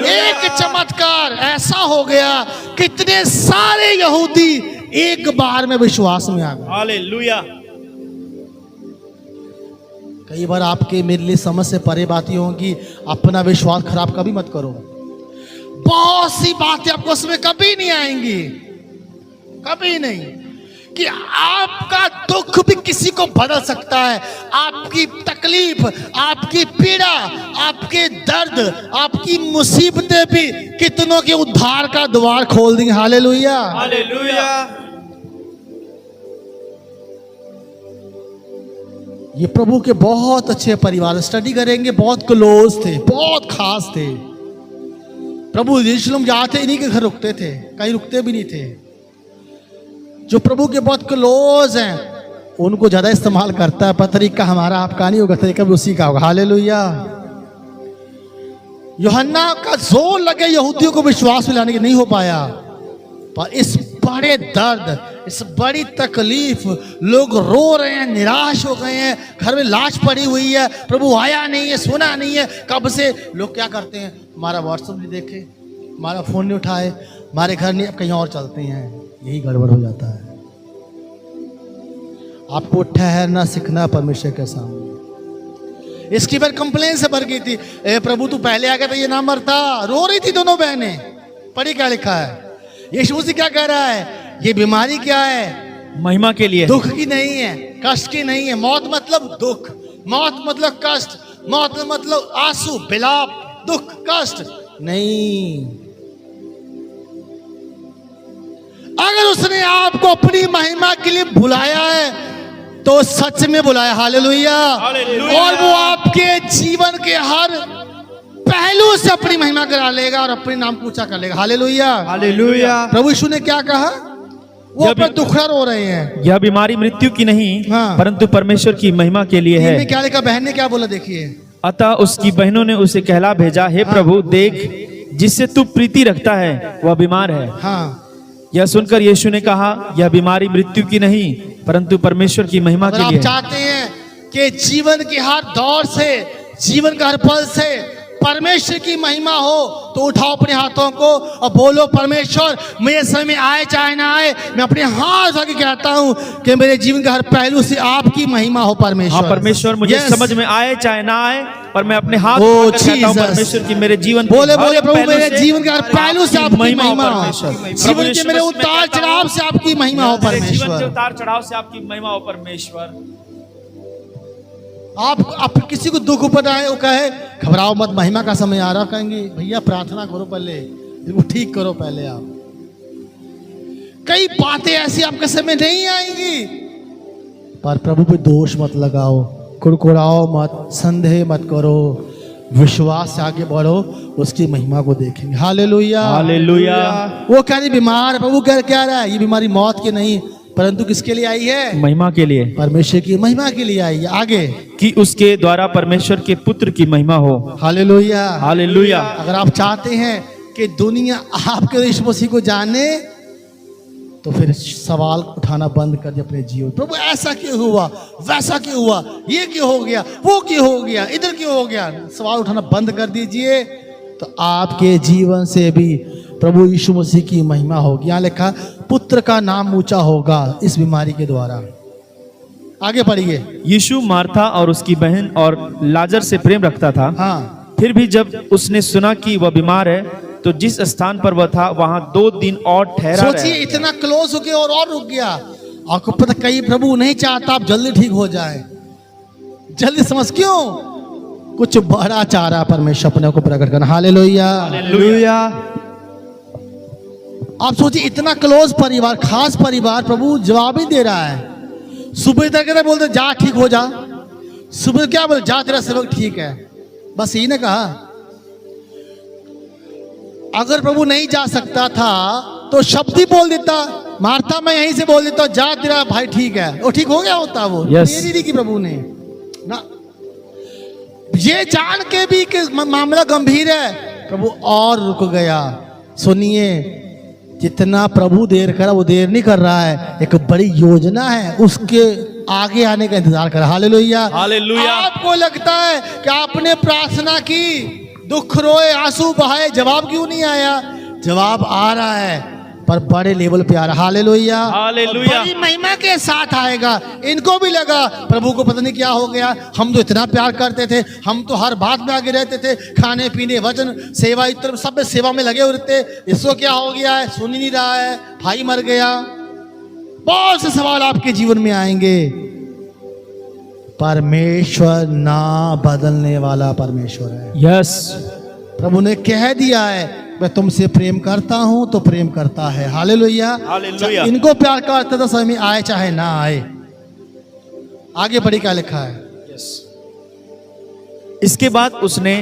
एक चमत्कार ऐसा हो गया, कितने सारे यहूदी एक बार में विश्वास में आ गए। हालेलुया। कई बार आपके मेरे लिए समझ से परे बातें होंगी, अपना विश्वास खराब कभी मत करो। बहुत सी बातें आपको उसमें कभी नहीं आएंगी, कभी नहीं, कि आपका दुख भी किसी को बदल सकता है। आपकी तकलीफ, आपकी पीड़ा, आपके दर्द, आपकी मुसीबतें भी कितनों के उद्धार का द्वार खोल देंगे। हालेलुया। हालेलुया। ये प्रभु के बहुत अच्छे परिवार, स्टडी करेंगे, बहुत क्लोज थे, बहुत खास थे। प्रभु यरूशलेम जाते इन्हीं के घर रुकते थे, कहीं रुकते भी नहीं थे। जो प्रभु के बहुत क्लोज हैं उनको ज्यादा इस्तेमाल करता है, पर तरीका हमारा आपका नहीं होगा, तरीका भी उसी का होगा। हालेलुया। यूहन्ना का जोर लगे यहूदियों को विश्वास में लाने के, नहीं हो पाया। पर इस बड़े दर्द, इस बड़ी तकलीफ, लोग रो रहे हैं, निराश हो गए हैं, घर में लाश पड़ी हुई है, प्रभु आया नहीं है, सुना नहीं है, कब से। लोग क्या करते हैं, हमारा व्हाट्सएप नहीं देखे, हमारा फोन नहीं उठाए, हमारे घर नहीं, अब कहीं और चलते हैं। यही गड़बड़ हो जाता है। आपको ठहरना सीखना परमेश्वर के सामने। इसकी बार कंप्लेन से भर गई थी, ए प्रभु तू पहले आ गया था ये ना मरता। रो रही थी दोनों बहनें। पढ़ी क्या लिखा है, यीशु मसीह क्या कह रहा है, ये बीमारी क्या है, महिमा के लिए, दुख की नहीं है, कष्ट की नहीं है। मौत मतलब दुख, मौत मतलब कष्ट, मौत मतलब आंसू, बिलाप, दुख, कष्ट नहीं। अगर उसने आपको अपनी महिमा के लिए बुलाया है तो सच में बुलाया। हालेलुया। और वो आपके जीवन के हर पहलू से अपनी महिमा करा लेगा और अपने नाम को ऊंचा कर लेगा। हालेलुया। हालेलुया। प्रभु यीशु ने क्या कहा, वो जब अपना दुखड़ा रो रहे हैं। यह बीमारी मृत्यु की नहीं, हाँ। परंतु परमेश्वर की महिमा के लिए है। इनमें क्या लिखा, बहन ने क्या बोला, देखिए। अतः उसकी बहनों ने उसे कहला भेजा, हे प्रभु देख, जिससे तू प्रीति रखता है वह बीमार है। हाँ, यह सुनकर यीशु ने कहा, यह बीमारी मृत्यु की नहीं, परंतु परमेश्वर की महिमा अगर के आप लिए है। चाहते हैं कि जीवन के हर दौर से, जीवन का हर पल से परमेश्वर की महिमा हो, तो उठाओ अपने हाथों को और बोलो, परमेश्वर मेरे समय में आए चाहे ना आए, मैं अपने हाथ आगे कहता हूं कि मेरे जीवन के हर पहलू से आपकी महिमा हो परमेश्वर। हाँ, परमेश्वर मुझे Yes. समझ में आए चाहे ना आए, पर मैं अपने हाथ Oh, उठाकर कहता हूं, Jesus. परमेश्वर की मेरे जीवन के बोले हर बोले प्रभु पहलू मेरे से जीवन के हर पहलू से आपकी महिमा हो, परमेश्वर। जीवन के मेरे उतार चढ़ाव से आपकी महिमा हो मेरे जीवन के परमेश्वर। उतार चढ़ाव से आपकी महिमा हो परमेश्वर। आप किसी को दुख उपदाए, वो कहे घबराओ मत, महिमा का समय आ रहा, कहेंगे भैया प्रार्थना करो पहले, इनको ठीक करो पहले। आप कई बातें ऐसी आपके समय नहीं आएंगी, पर प्रभु पे दोष मत लगाओ, कुड़कुड़ाओ मत, संदेह मत करो, विश्वास से आगे बढ़ो, उसकी महिमा को देखेंगे। हालेलुया। हालेलुया। वो कह रही बीमार है, प्रभु क्या रहा है, ये बीमारी मौत की नहीं, परंतु किसके लिए आई है, महिमा के लिए, परमेश्वर की महिमा के लिए आई है। आगे कि उसके द्वारा परमेश्वर के पुत्र की महिमा हो। हालेलुया। हालेलुया। अगर आप चाहते हैं कि दुनिया आपके यीशु मसीह को जाने, तो फिर सवाल उठाना बंद कर दिया अपने जीवन। प्रभु ऐसा क्यों हुआ, वैसा क्यों हुआ, ये क्यों हो गया, वो क्यों हो गया, इधर क्यों हो गया, सवाल उठाना बंद कर दीजिए, तो आपके जीवन से भी प्रभु यीशु मसीह की महिमा होगी। यहाँ लिखा पुत्र का नाम ऊंचा होगा इस बीमारी के द्वारा। आगे पढ़िए। यीशु मार्था और उसकी बहन और लाजर से प्रेम रखता था। हाँ, फिर भी जब उसने सुना कि वह बीमार है, तो जिस स्थान पर वह था वहां 2 दिन और ठहरा सोचिए, रहा। इतना क्लोज हो गया और रुक गया। आपको पता, कई प्रभु नहीं चाहता आप जल्दी ठीक हो जाए, जल्दी समझ, क्यों, कुछ बड़ा चाह रहा परमेश्वर अपने को प्रकट करना। हालेलुया। हालेलुया। आप सोचिए, इतना क्लोज परिवार, खास परिवार, प्रभु जवाब ही दे रहा है। सुबह तक कहते बोलते जा ठीक हो जा, सुबह क्या बोले, जा तेरा सेवक ठीक है, बस यही ने कहा। अगर प्रभु नहीं जा सकता था तो शब्द ही बोल देता, मार्था मैं यहीं से बोल देता जा तेरा भाई ठीक है, वो ठीक हो गया होता। वो Yes. देरी नहीं की प्रभु ने ना, ये जान के भी कि मामला गंभीर है, प्रभु और रुक गया। सुनिए, जितना प्रभु देर करा वो देर नहीं कर रहा है, एक बड़ी योजना है उसके आगे आने का इंतजार कर। Hallelujah, hallelujah. आपको लगता है कि आपने प्रार्थना की, दुख रोए, आंसू बहाए, जवाब क्यों नहीं आया? जवाब आ रहा है, पर बड़े लेवल पे आ रहा। Hallelujah, hallelujah. बड़ी महिमा के साथ आएगा। इनको भी लगा प्रभु को पता नहीं क्या हो गया, हम तो इतना प्यार करते थे, हम तो हर बात में आगे रहते थे, खाने पीने, वचन, सेवा, इत्र सब में सेवा में लगे हुए थे, इसको क्या हो गया है, सुन ही नहीं रहा है, भाई मर गया। बहुत से सवाल आपके जीवन में आएंगे। परमेश्वर ना बदलने वाला परमेश्वर है। यस, प्रभु ने कह दिया है मैं तुमसे प्रेम करता हूं तो प्रेम करता है। Hallelujah, hallelujah. इनको प्यार करता तो समय आए चाहे ना आए। आगे बढ़ी क्या लिखा है? इसके बाद उसने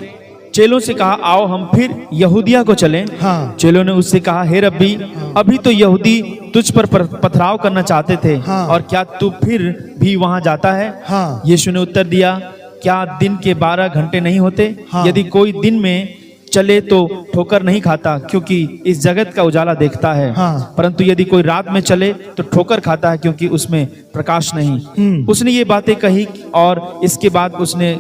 चेलों से कहा आओ हम फिर यहूदिया को चलें। हाँ। चेलों ने उससे कहा हे रब्बी, अभी तो यहूदी तुझ पर पथराव करना चाहते थे, हाँ। और क्या तू फिर भी वहां जाता है? हाँ। यीशु ने उत्तर दिया, क्या दिन के 12 घंटे नहीं होते? हाँ। यदि कोई दिन में चले तो ठोकर नहीं खाता, क्योंकि इस जगत का उजाला देखता है। हाँ। परंतु यदि कोई रात में चले तो ठोकर खाता है, क्योंकि उसमें प्रकाश नहीं। उसने ये बातें कही और इसके बाद उसने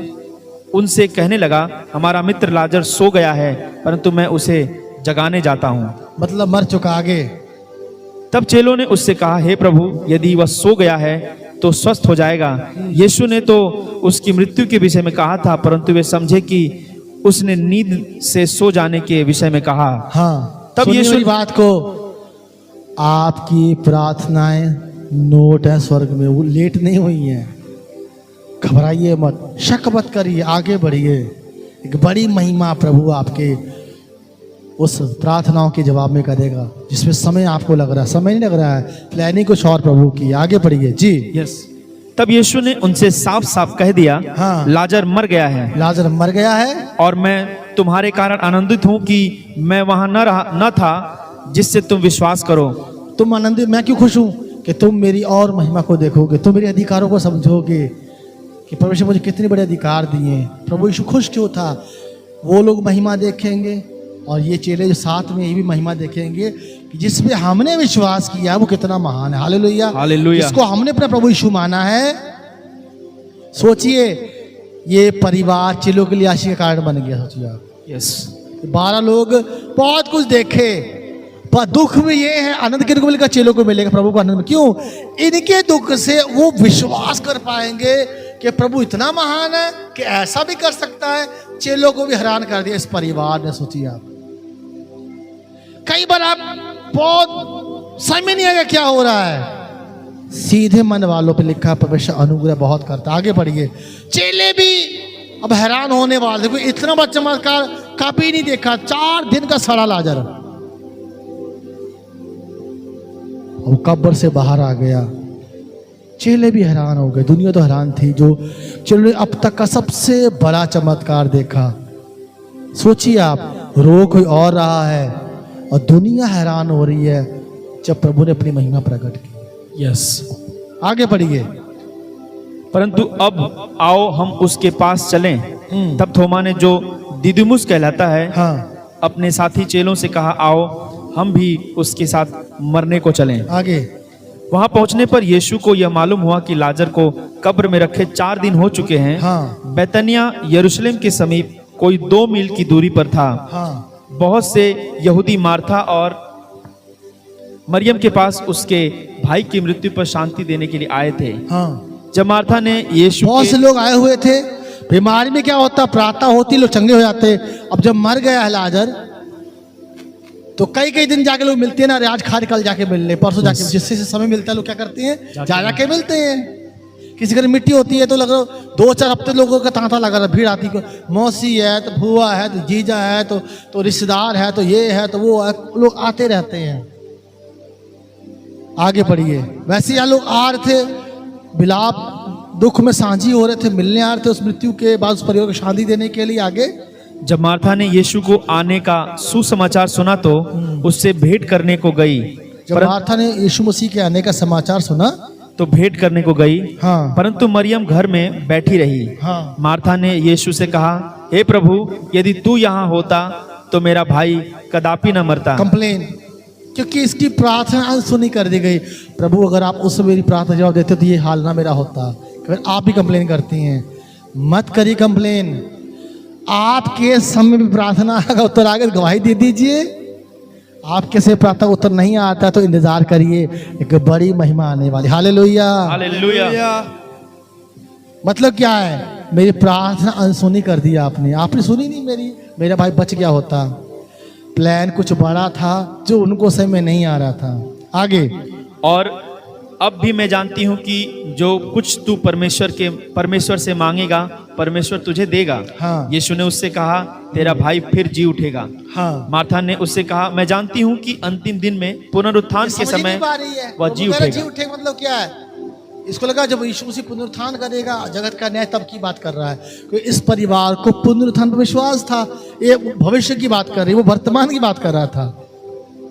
उनसे कहने लगा, हमारा मित्र लाजर सो गया है, परंतु मैं उसे जगाने जाता हूँ। मतलब मर चुका। आगे तब चेलों ने उससे कहा, हे प्रभु, यदि वह सो गया है तो स्वस्थ हो जाएगा। यीशु ने तो उसकी मृत्यु के विषय में कहा था, परंतु वे समझे कि उसने नींद से सो जाने के विषय में कहा। हाँ, तब सुनिए यीशु मेरी बात को, आपकी प्रार्थनाएं नोट है स्वर्ग में, वो लेट नहीं हुई हैं। घबराइए मत, शक मत करिए, आगे बढ़िए। एक बड़ी महिमा प्रभु आपके उस प्रार्थनाओं के जवाब में करेगा, जिसमें समय आपको लग रहा है, समय नहीं लग रहा है, प्लानिंग कुछ और प्रभु की। आगे बढ़िए जी। यस। तब यीशु ने उनसे साफ साफ कह दिया, हाँ। लाजर मर गया है, लाजर मर गया है, और मैं तुम्हारे कारण आनंदित हूँ कि मैं वहां न था, जिससे तुम विश्वास करो। तुम आनंदित, मैं क्यों खुश हूँ कि तुम मेरी और महिमा को देखोगे, तुम मेरे अधिकारों को समझोगे कि परमेश्वर मुझे कितने बड़े अधिकार दिए। प्रभु यीशु खुश क्यों था? वो लोग महिमा देखेंगे और ये चेले जो साथ में ये भी महिमा देखेंगे कि जिसमें हमने विश्वास किया है वो कितना महान है। Hallelujah, hallelujah. जिसको हमने अपना प्रभु यीशु माना है। सोचिए, ये परिवार चेलों के लिए आशीष का कारण बन गया। सोचिए आप, यस। 12 लोग बहुत कुछ देखे, पर दुख में ये है, आनंद किनको मिलेगा? चेलों को मिलेगा, प्रभु को आनंद। क्यों? इनके दुख से वो विश्वास कर पाएंगे कि प्रभु इतना महान है कि ऐसा भी कर सकता है। चेलों को भी हैरान कर दिया इस परिवार ने। सोचिए आप, कई बार आप बहुत समझ नहीं आएगा क्या हो रहा है। सीधे मन वालों पे लिखा परमेश्वर अनुग्रह बहुत करता। आगे बढ़िए। चेले भी अब हैरान होने वाले, कोई इतना बड़ा चमत्कार कभी नहीं देखा। 4 दिन का सड़ा लाजर वो कब्र से बाहर आ गया। चेले भी हैरान हो गए, दुनिया तो हैरान थी। जो चेलों ने अब तक का सबसे बड़ा चमत्कार देखा। सोचिए आप, रो कोई और रहा है और दुनिया हैरान हो रही है जब प्रभु ने अपनी महिमा प्रकट की। यस। आगे बढ़िए। परंतु अब आओ हम उसके पास चलें। तब थोमा ने, जो दिदुमुस कहलाता है, हाँ, अपने साथी चेलों से कहा, आओ हम भी उसके साथ मरने को चलें। आगे। वहां पहुंचने पर यीशु को यह मालूम हुआ कि लाजर को कब्र में रखे 4 दिन हो चुके हैं। हाँ। बैतनिया यरूशलेम के समीप कोई 2 मील की दूरी पर था। हाँ। बहुत से यहूदी मार्था और मरियम के पास उसके भाई की मृत्यु पर शांति देने के लिए आए थे। हाँ। जब मार्था ने यीशु बहुत से लोग आए हुए थे। बीमारी में क्या होता, प्रार्थना होती, लोग चंगे हो जाते। अब जब मर गया है लाजर, तो कई दिन जाके लोग मिलते हैं ना, आज खा कल जाके मिल ले, परसों जाके, जिससे समय मिलता है लोग क्या करते हैं, जाके मिलते हैं। किसी घर मिट्टी होती है तो लग 2-4 हफ्ते लोगों का तांता लगा रहा, भीड़ आती। मौसी है तो भुआ है तो जीजा है तो रिश्तेदार है तो ये है तो वो है, लोग आते रहते हैं। आगे बढ़िए। वैसे यहाँ लोग आ रहे थे, विलाप दुख में साझी हो रहे थे, मिलने आ रहे थे उस मृत्यु के बाद, उस परिवार को शांति देने के लिए। आगे जब मार्था ने यीशु को आने का सुसमाचार सुना तो उससे भेंट करने को गई। जब मार्था ने यीशु मसीह के आने का समाचार सुना तो भेंट करने को गई, हाँ। परंतु मरियम घर में बैठी रही। हाँ। मार्था ने यीशु से कहा, हे प्रभु, यदि तू यहाँ होता तो मेरा भाई कदापि न मरता। कंप्लेन, क्योंकि इसकी प्रार्थना अनसुनी कर दी गई। प्रभु अगर आप उस मेरी प्रार्थना जवाब देते तो ये हाल ना मेरा होता। फिर आप भी कंप्लेन करती हैं, मत करिए कंप्लेन। आपके समय भी प्रार्थना का उत्तर आगे गवाही दे दीजिए। आपके से प्रार्थना उत्तर नहीं आता तो इंतजार करिए, एक बड़ी महिमा आने वाली। Hallelujah, hallelujah. मतलब क्या है, मेरी प्रार्थना अनसुनी कर दी आपने। आपने सुनी नहीं मेरी, मेरा भाई बच गया होता। प्लान कुछ बड़ा था जो उनको समझ में नहीं आ रहा था। आगे, और अब भी मैं जानती हूँ कि जो कुछ तू परमेश्वर से मांगेगा परमेश्वर तुझे देगा। हाँ। यीशु ने उससे कहा, तेरा भाई फिर जी उठेगा। हाँ। मार्था ने उससे कहा, मैं जानती हूँ कि अंतिम दिन में पुनरुत्थान के समय वह जी उठेगा। जी उठेगा मतलब क्या है? इसको लगा जब यीशु मसीह पुनरुत्थान करेगा, जगत का न्याय तब की बात कर रहा है। क्योंकि इस परिवार को पुनरुत्थान पर विश्वास था। ये भविष्य की बात कर रही, वो वर्तमान की बात कर रहा था।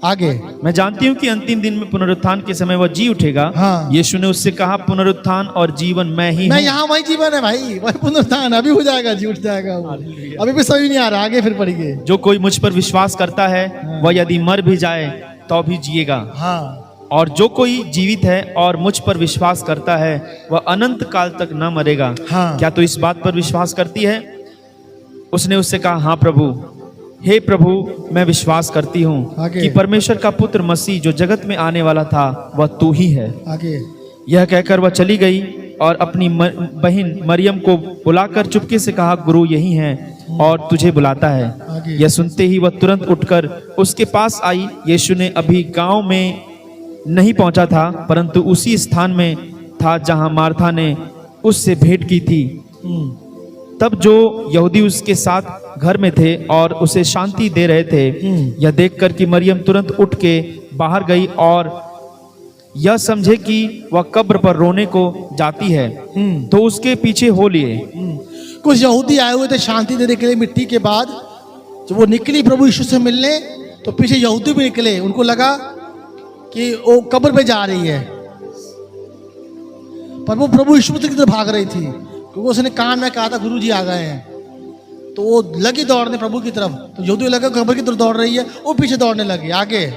आगे, मैं जानती हूँ कि अंतिम दिन में पुनरुत्थान के समय वह जी उठेगा। हाँ। यीशु ने उससे कहा, पुनरुत्थान और जीवन मैं ही मैं हूँ। यहाँ वही जीवन है भाई, वही पुनरुत्थान अभी हो जाएगा, जी उठ जाएगा वो। अभी भी समझ नहीं आ रहा, आगे फिर पढ़िए। जो कोई मुझ पर विश्वास करता है वह यदि मर भी जाए तो भी जिएगा। हाँ। और जो कोई जीवित है और मुझ पर विश्वास करता है वह अनंत काल तक न मरेगा। हाँ। क्या तू इस बात पर विश्वास करती है? उसने उससे कहा, हाँ प्रभु। हे प्रभु, मैं विश्वास करती हूँ आगे। कि परमेश्वर का पुत्र मसीह जो जगत में आने वाला था वह तू ही है। आगे, यह कहकर वह चली गई और अपनी बहन मरियम को बुलाकर चुपके से कहा, गुरु यही है और तुझे बुलाता है। आगे। यह सुनते ही वह तुरंत उठकर उसके पास आई। यीशु ने अभी गांव में नहीं पहुंचा था, परंतु उसी स्थान में था जहां मार्था ने उससे भेंट की थी। तब जो यहूदी उसके साथ घर में थे और उसे शांति दे रहे थे, यह देखकर कि मरियम तुरंत उठ के बाहर गई और यह समझे कि वह कब्र पर रोने को जाती है, तो उसके पीछे हो लिए। कुछ यहूदी आए हुए थे शांति देने के लिए मिट्टी के बाद। जब वो निकली प्रभु यीशु से मिलने, तो पीछे यहूदी भी निकले। उनको लगा कि वो कब्र पे जा रही है, पर वो प्रभु यीशु की तरफ भाग रही थी, क्योंकि उसने कान में कहा था गुरु जी आ गए हैं। तो वो लगी दौड़ने प्रभु की तरफ। तो यहूदी लगा कब्र की तरफ दौड़ रही है, वो पीछे दौड़ने लगी। आगे,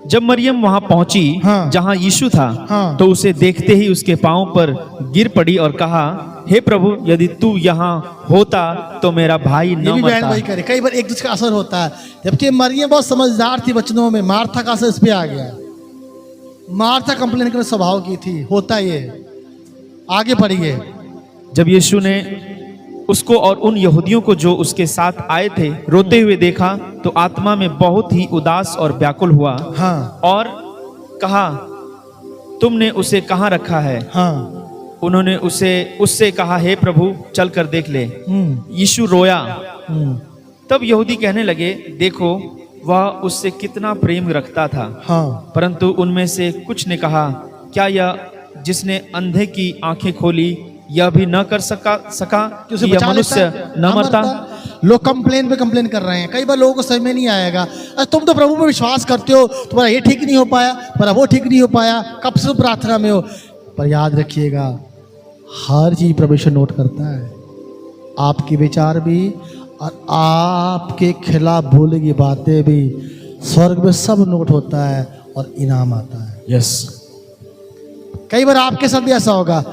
जब मरियम वहां पहुंची, हाँ। जहां यीशु था, हाँ। तो उसे देखते ही उसके पांव पर गिर पड़ी और कहा, हे प्रभु, यदि तू यहाँ होता तो मेरा भाई ये न भी बहन मरता। वही करे। कई बार एक दूसरे का असर होता है। जबकि मरियम बहुत समझदार थी वचनों में, मार्था का असर इस पे आ गया। मार्था कंप्लेन करने स्वभाव की थी, होता ये। आगे बढ़िए। जब यीशु ने उसको और उन यहूदियों को जो उसके साथ आए थे रोते हुए देखा, तो आत्मा में बहुत ही उदास और व्याकुल हुआ। हाँ। और कहा, तुमने उसे कहाँ रखा है? हाँ। उन्होंने उससे कहा, हे प्रभु, चल कर देख ले। यीशु रोया। तब यहूदी कहने लगे, देखो वह उससे कितना प्रेम रखता था। हाँ। परंतु उनमें से कुछ ने कहा, क्या यह जिसने अंधे की आंखें खोली यह भी न कर सका कि उसे कि यह बचा मनुष्य लेता, न मरता? लोग कंप्लेन पे कंप्लेन कर रहे हैं। कई बार लोगों को समझ में नहीं आएगा। अरे तुम तो प्रभु पे विश्वास करते हो, तुम्हारा ये ठीक नहीं हो पाया, तुम्हारा वो ठीक नहीं हो पाया, कब से प्रार्थना में हो। पर याद रखिएगा, हर चीज परमेश्वर नोट करता है, आपके विचार भी और आपके खिलाफ बोली गई बातें भी। स्वर्ग में सब नोट होता है और इनाम आता है। यस। कई बार आपके साथ भी ऐसा होगा,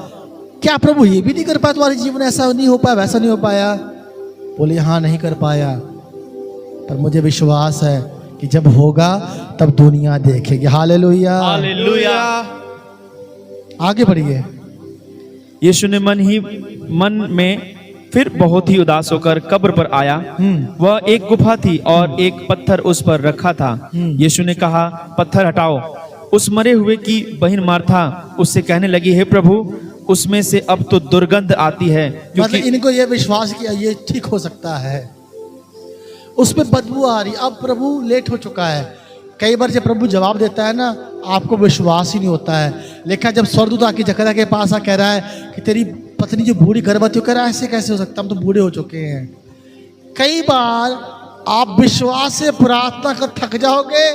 क्या प्रभु ये भी नहीं कर पाया, तुम्हारे जीवन ऐसा नहीं हो पाया, वैसा नहीं हो पाया? बोले हाँ, नहीं कर पाया, पर मुझे विश्वास है कि जब होगा तब दुनिया देखेगी। Hallelujah, hallelujah. आगे बढ़िए। यीशु ने मन में फिर बहुत ही उदास होकर कब्र पर आया। वह एक गुफा थी और एक पत्थर उस पर रखा था। यीशु ने कहा, पत्थर हटाओ। उस मरे हुए की बहन मार्था उससे कहने लगी, हे प्रभु, उसमें से अब तो दुर्गंध आती है, क्योंकि मतलब इनको ये विश्वास किया ये ठीक हो सकता है, उसमें बदबू आ रही। अब प्रभु लेट हो चुका है। कई बार जब प्रभु जवाब देता है ना, आपको विश्वास ही नहीं होता है। लेकिन जब स्वर्गदूत आके जकरिया के पास कह रहा है कि तेरी पत्नी जो बूढ़ी गर्भवती हो, कह रहा है ऐसे कैसे हो सकता, हम तो बूढ़े हो चुके हैं। कई बार आप विश्वास से प्रार्थना कर थक जाओगे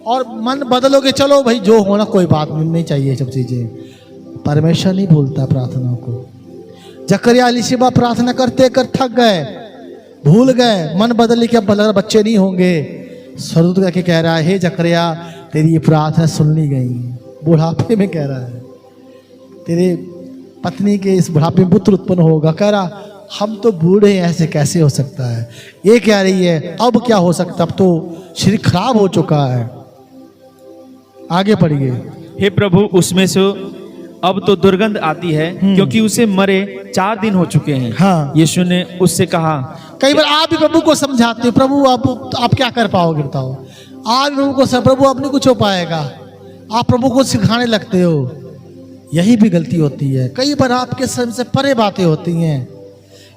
और मन बदलोगे, चलो भाई जो होना कोई बात नहीं चाहिए सब चीजें। परमेश्वर नहीं भूलता प्रार्थना को। जकरिया एलीशिबा प्रार्थना करते कर थक गए, भूल गए, मन बदल के अब बच्चे नहीं होंगे। स्वर्गदूत करके कह रहा है, हे जकरिया तेरी ये प्रार्थना सुन ली गई। बुढ़ापे में कह रहा है, तेरे पत्नी के इस बुढ़ापे में पुत्र उत्पन्न होगा। कह रहा हम तो बूढ़े हैं, ऐसे कैसे हो सकता है। ये कह रही है अब क्या हो सकता, अब तो शरीर खराब हो चुका है। आगे पढ़िए। हे प्रभु, उसमें से अब तो दुर्गंध आती है, क्योंकि उसे मरे 4 दिन हो चुके हैं। हाँ। यीशु ने उससे कहा, कई बार आप भी प्रभु को समझाते हो, प्रभु आप क्या कर पाओगे बताओ। आप भी प्रभु को प्रभु अब नहीं कुछ हो पाएगा, आप प्रभु को सिखाने लगते हो। यही भी गलती होती है। कई बार आपके समझ से परे बातें होती हैं,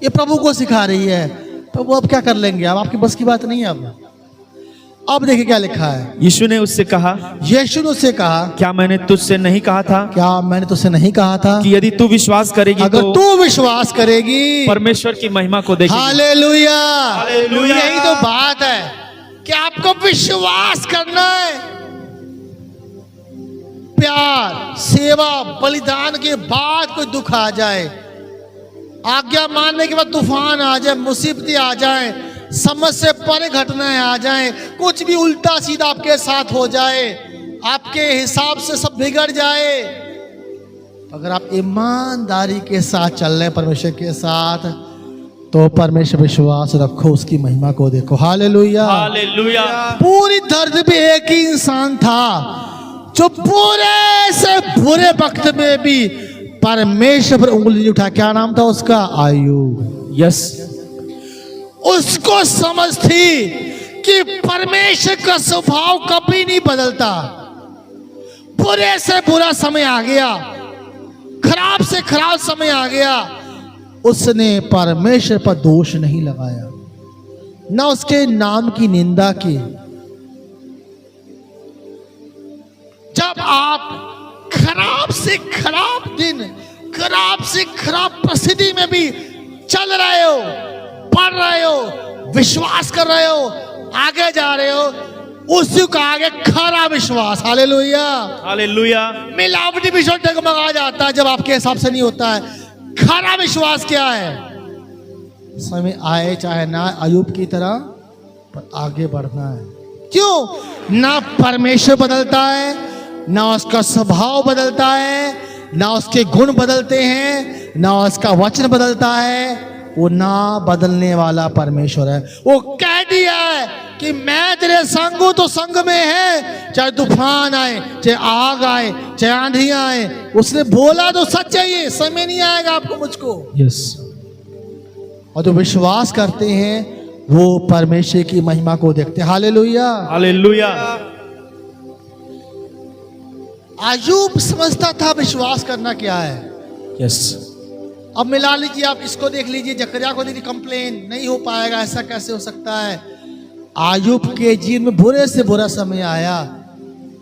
ये प्रभु को सिखा रही है। प्रभु अब क्या कर लेंगे, अब आपकी बस की बात नहीं है। अब देखिए क्या लिखा है। यीशु ने उससे कहा, यीशु ने उससे कहा, क्या मैंने तुझसे नहीं कहा था, क्या मैंने तुझसे नहीं कहा था कि यदि तू विश्वास करेगी अगर तो तू विश्वास करेगी परमेश्वर की महिमा को देखेगी। हालेलुया। हालेलुया। यही तो बात है कि आपको विश्वास करना है। प्यार, सेवा, बलिदान के बाद कोई दुख आ जाए, आज्ञा मानने के बाद तूफान आ जाए, मुसीबतें आ जाए, समझ से परे घटनाएं आ जाए, कुछ भी उल्टा सीधा आपके साथ हो जाए, आपके हिसाब से सब बिगड़ जाए, अगर आप ईमानदारी के साथ चल रहे हैं परमेश्वर के साथ, तो परमेश्वर विश्वास रखो, उसकी महिमा को देखो। हालेलुया। हालेलुया। पूरी धरती पे एक ही इंसान था जो बुरे से बुरे वक्त में भी परमेश्वर पर उंगली नहीं उठा। क्या नाम था उसका? आयुब। यस। उसको समझ थी कि परमेश्वर का स्वभाव कभी नहीं बदलता। बुरे से बुरा समय आ गया, खराब से खराब समय आ गया, उसने परमेश्वर पर दोष नहीं लगाया, ना उसके नाम की निंदा की। जब आप खराब से खराब दिन, खराब से खराब परिस्थिति में भी चल रहे हो, पढ़ रहे हो, विश्वास कर रहे हो, आगे जा रहे हो, उसी का आगे खरा विश्वास। हालेलुया। हालेलुया। मिलावटी विश्वास डगमगा जाता है जब आपके हिसाब से नहीं होता है। खरा विश्वास क्या है? समय आए चाहे ना, अयूब की तरह पर आगे बढ़ना है। क्यों? ना परमेश्वर बदलता है, ना उसका स्वभाव बदलता है, ना उसके गुण बदलते हैं, ना उसका वचन बदलता है। वो ना बदलने वाला परमेश्वर है। वो कह दिया है कि मैं तेरे संग हूं, तो संग में है, चाहे तूफान आए, चाहे आग आए, चाहे आंधियां आए। उसने बोला तो सच है, ये समय नहीं आएगा आपको मुझको। यस। और जो विश्वास करते हैं वो परमेश्वर की महिमा को देखते हैं। हालेलुया। हालेलुया। अय्यूब समझता था विश्वास करना क्या है। यस। अब मिला लीजिए, आप इसको देख लीजिए, जकरिया को देखिए, कंप्लेन नहीं हो पाएगा, ऐसा कैसे हो सकता है। अय्यूब के जीवन में बुरे से बुरा समय आया,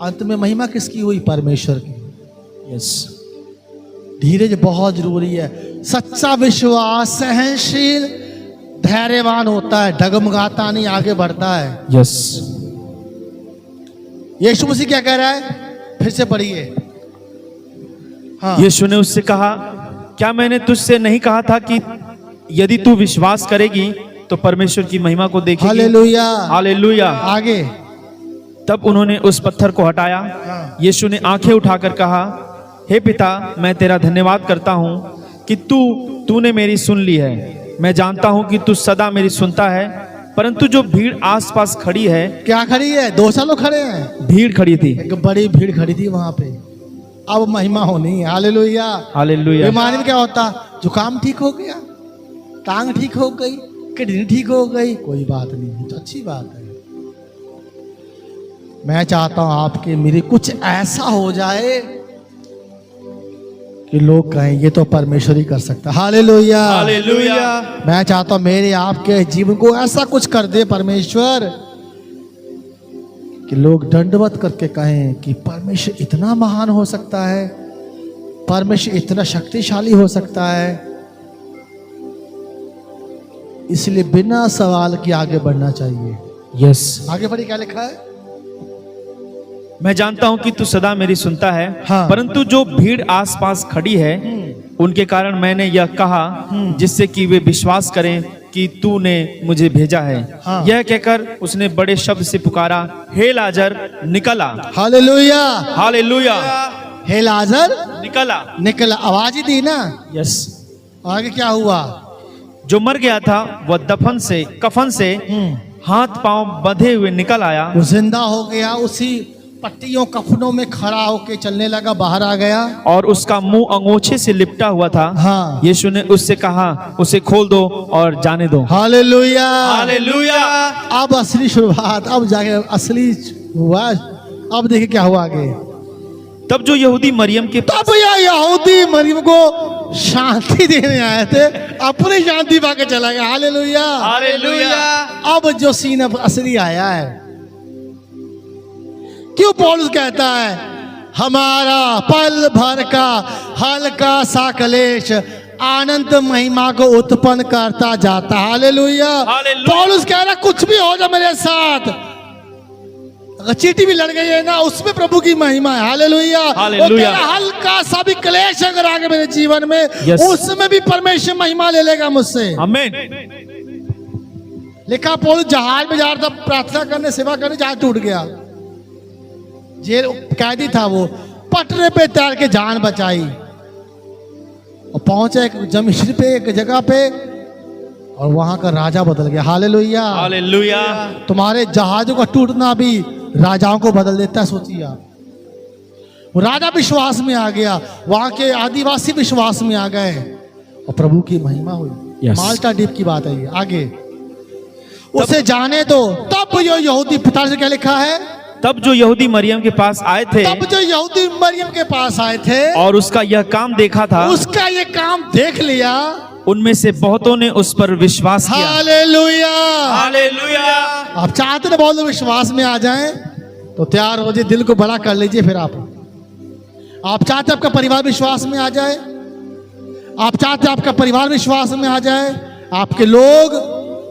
अंत में महिमा किसकी हुई? परमेश्वर की। यस। धीरज बहुत जरूरी है। सच्चा विश्वास सहनशील, धैर्यवान होता है, डगमगाता नहीं, आगे बढ़ता है। यस। यीशु मसीह क्या कह रहा है? फिर से पढ़िए। हाँ। यीशु ने उससे कहा, क्या मैंने तुझसे नहीं कहा था कि यदि तू विश्वास करेगी तो परमेश्वर की महिमा को देखेगी। हालेलुया। हालेलुया। आगे। तब उन्होंने उस पत्थर को हटाया। यीशु ने आंखें उठाकर कहा, हे पिता, मैं तेरा धन्यवाद करता हूँ कि तूने मेरी सुन ली है। मैं जानता हूँ कि तू सदा मेरी सुनता है, परंतु जो भीड़ आसपास खड़ी है। क्या खड़ी है? 2 लोग खड़े हैं। भीड़ खड़ी थी, एक बड़ी भीड़ खड़ी थी वहां पे। अब महिमा होनी है। हालेलुया। हालेलुया। बीमारी में क्या होता? जुकाम ठीक हो गया, टांग ठीक हो गई, किडनी ठीक हो गई, कोई बात नहीं, तो अच्छी बात है। मैं चाहता हूं आपके मेरे कुछ ऐसा हो जाए कि लोग कहें ये तो परमेश्वर ही कर सकता। हालेलुया। हालेलुया। मैं चाहता हूं मेरे आपके जीवन को ऐसा कुछ कर दे परमेश्वर कि लोग दंडवत करके कहें कि परमेश्वर इतना महान हो सकता है, परमेश्वर इतना शक्तिशाली हो सकता है। इसलिए बिना सवाल के आगे बढ़ना चाहिए। यस, आगे बढ़ी, क्या लिखा है? मैं जानता हूं कि तू सदा मेरी सुनता है, हाँ। परंतु जो भीड़ आसपास खड़ी है उनके कारण मैंने यह कहा, जिससे कि वे विश्वास करें कि तूने मुझे भेजा है। हाँ। यह कहकर उसने बड़े शब्द से पुकारा, हे लाजर निकला। हालेलुया, हालेलुया, हे लाजर निकला। निकला। आवाज ही दी ना। यस, आगे क्या हुआ? जो मर गया था वह कफन से हाथ पांव बंधे हुए निकल आया। वो जिंदा हो गया, उसी पट्टियों कफनों में खड़ा होके चलने लगा, बाहर आ गया। और उसका मुंह अंगोछे से लिपटा हुआ था। हाँ। यीशु ने उससे कहा, उसे खोल दो और जाने दो। Hallelujah, hallelujah. अब असली शुरुआत, अब जाके असली हुआ। अब देखिए क्या हुआ आगे। तब जो यहूदी मरियम के तब यह यहूदी मरियम को शांति देने आए थे, अपनी शांति पाके चला गया। Hallelujah, hallelujah. अब जो सीन अब असली आया है। क्यों पौलुस कहता है हमारा पल भर का हल्का सा क्लेश आनंद महिमा को उत्पन्न करता जाता। हालेलुया। हालेलुया। पौलुस कह रहा कुछ भी हो जाए मेरे साथ, अगर चींटी भी लड़ गई है ना, उसमें प्रभु की महिमा है। हालेलुया। हालेलुया। वो कह रहा, हल्का सा भी क्लेश अगर आगे मेरे जीवन में, Yes. उसमें भी परमेश्वर महिमा ले लेगा मुझसे। आमीन। लिखा पौलुस जहाज में जा रहा था प्रार्थना करने, सेवा करने, जहाज टूट गया। जेल कैदी था, वो पटरे पे तैर के जान बचाई और पहुंचा एक जमीन पे, एक जगह पे, और वहां का राजा बदल गया। हालेलुया। हालेलुया। तुम्हारे जहाजों का टूटना भी राजाओं को बदल देता है। सोचिए आप, वो राजा विश्वास में आ गया, वहां के आदिवासी विश्वास में आ गए और प्रभु की महिमा हुई। Yes. माल्टा द्वीप की बात है ये। आगे उसे जाने दो। तब जो यहूदी, पिता से क्या लिखा है? तब जो यहूदी मरियम के पास आए थे तब जो यहूदी मरियम के पास आए थे और उसका यह काम देखा था, उसका ये काम देख लिया, उनमें से बहुतों ने उस पर विश्वास किया। हालेलुया। हालेलुया। आप चाहते ना बहुत लोग विश्वास में आ जाएं, तो तैयार हो जाए, दिल को बड़ा कर लीजिए। फिर आप चाहते आपका परिवार विश्वास में आ जाए, आप चाहते आपका परिवार विश्वास में आ जाए, आपके लोग,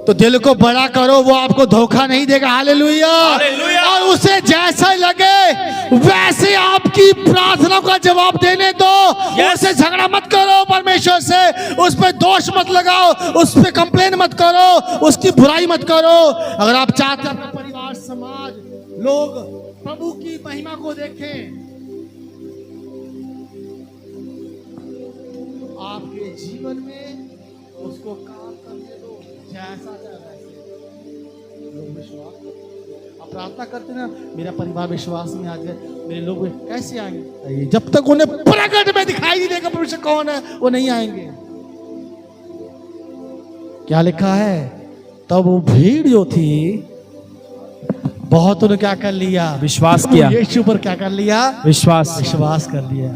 तो दिल को बड़ा करो, वो आपको धोखा नहीं देगा। हालेलुया। हालेलुया। और उसे जैसा लगे वैसे आपकी प्रार्थना का जवाब देने दो। Yes. उससे झगड़ा मत करो परमेश्वर से, उस पर दोष मत लगाओ, उस पर कंप्लेन मत करो, उसकी बुराई मत करो। अगर आप चाहते हैं अपना परिवार, समाज, लोग प्रभु की महिमा को देखें, आपके जीवन में उसको काम करने दो, जैसा चाहे वैसे। लोग विश्वास, आप प्रार्थना करते ना, मेरा परिवार विश्वास में आ जाए, मेरे लोग कैसे आएंगे? जब तक उन्हें प्रकट में दिखाई नहीं देगा परमेश्वर कौन है, वो नहीं आएंगे। क्या लिखा है? तब वो भीड़ जो थी, बहुतों ने क्या कर लिया? विश्वास किया। यीशु पर क्या कर लिया? विश्वास। विश्वास कर लिया।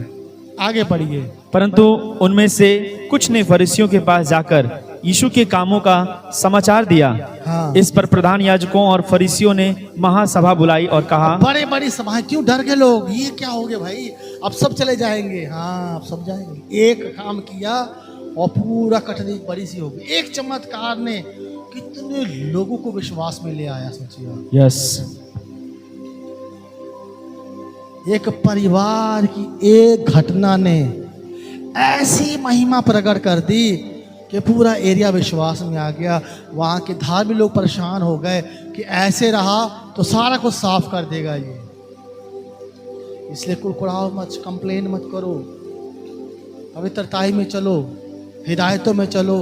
आगे पढ़िए। परंतु उनमें से कुछ ने फरीसियों के पास जाकर यीशु के कामों का समाचार दिया। हाँ। इस पर प्रधान याजकों और फरीसियों ने महासभा बुलाई और कहा, बड़े बड़ी सभाएं, क्यों डर गए लोग? ये क्या हो गया भाई, अब सब चले जाएंगे? हाँ, अब सब जाएंगे। एक काम किया और पूरा कठिनाई बड़ी सी हो गई। एक चमत्कार ने कितने लोगों को विश्वास में ले आया, सोचिए। यस। एक परिवार की एक घटना ने ऐसी महिमा प्रकट कर दी कि पूरा एरिया विश्वास में आ गया। वहाँ के धार्मिक लोग परेशान हो गए कि ऐसे रहा तो सारा कुछ साफ कर देगा ये। इसलिए कुड़कुड़ाओ मत, कंप्लेन मत करो, पवित्रताई में चलो, हिदायतों में चलो,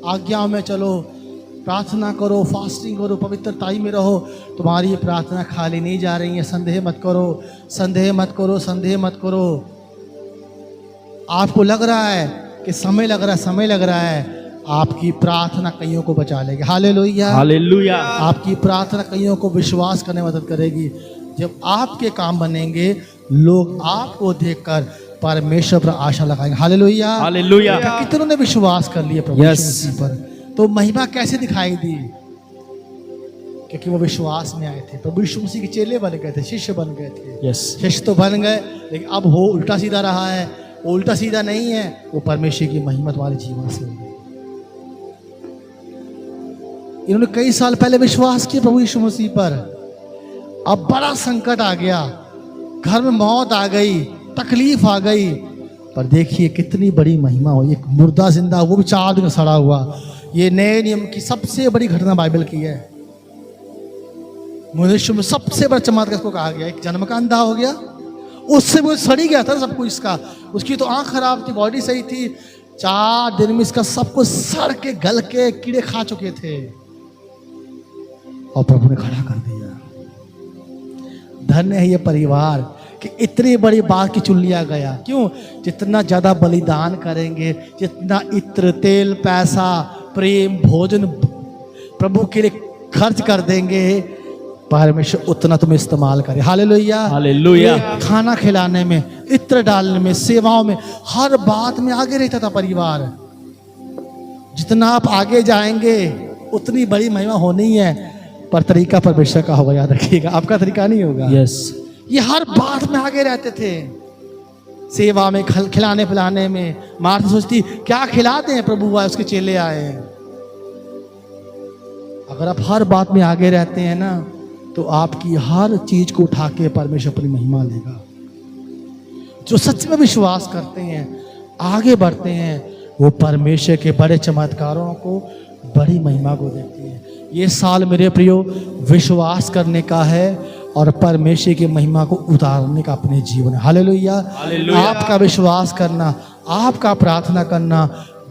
आज्ञाओं में चलो, प्रार्थना करो, फास्टिंग करो, पवित्रताई में रहो। तुम्हारी ये प्रार्थना खाली नहीं जा रही है। संदेह मत करो, संदेह मत करो, संदेह मत करो। आपको लग रहा है कि समय लग रहा है, आपकी प्रार्थना कईयों को बचा लेगी। हालेलुया। हालेलुया। आपकी प्रार्थना कईयों को विश्वास करने में मदद करेगी। जब आपके काम बनेंगे, लोग आपको देखकर परमेश्वर पर आशा लगाएंगे। हालेलुया। हालेलुया। कितनों ने विश्वास कर लिया प्रभु Yes. यीशु मसीह पर, तो महिमा कैसे दिखाई दी? क्योंकि वो विश्वास में आए थे। प्रभु यीशु मसीह के चेले बन गए थे, शिष्य बन गए थे। यस शिष्य तो बन गए, लेकिन अब वो उल्टा सीधा रहा है। वो उल्टा सीधा नहीं है, वो परमेश्वर की महिमा तुम्हारे जीवन से होगी। इन्होंने कई साल पहले विश्वास किया प्रभु यीशु मसीह पर। अब बड़ा संकट आ गया, घर में मौत आ गई, तकलीफ आ गई, पर देखिए कितनी बड़ी महिमा हो। एक मुर्दा जिंदा, वो भी 4 दिन सड़ा हुआ। ये नए नियम की सबसे बड़ी घटना बाइबल की है। मनुष्य में सबसे बड़ा चमत्कार इसको कहा गया। एक जन्म का अंधा हो गया, उससे वो सड़ी गया था सब कुछ इसका। उसकी तो आंख खराब थी, बॉडी सही थी। 4 दिन में इसका सब कुछ सड़ के गल के कीड़े खा चुके थे, और प्रभु ने खड़ा कर दिया। धन्य है ये परिवार कि इतनी बड़ी बात की चुन लिया गया। क्यों? जितना ज्यादा बलिदान करेंगे, जितना इत्र, तेल, पैसा, प्रेम, भोजन प्रभु के लिए खर्च कर देंगे, परमेश्वर उतना तुम्हें इस्तेमाल करे। Hallelujah, hallelujah. खाना खिलाने में, इत्र डालने में, सेवाओं में, हर बात में आगे रहता था परिवार। जितना आप आगे जाएंगे उतनी बड़ी महिमा होनी है, पर तरीका परमेश्वर का होगा, याद रखिएगा, आपका तरीका नहीं होगा। यस ये हर बात में आगे रहते थे, सेवा में, खिलाने पिलाने में। मार्था सोचती क्या खिला दें, प्रभु आए, उसके चेले आए हैं। अगर आप हर बात में आगे रहते हैं ना, तो आपकी हर चीज को उठा के परमेश्वर अपनी महिमा लेगा। जो सच में विश्वास करते हैं, आगे बढ़ते हैं, वो परमेश्वर के बड़े चमत्कारों को, बड़ी महिमा को देखते हैं। ये साल मेरे प्रियो विश्वास करने का है और परमेश्वर की महिमा को उतारने का अपने जीवन है। हालेलुया। आपका विश्वास करना, आपका प्रार्थना करना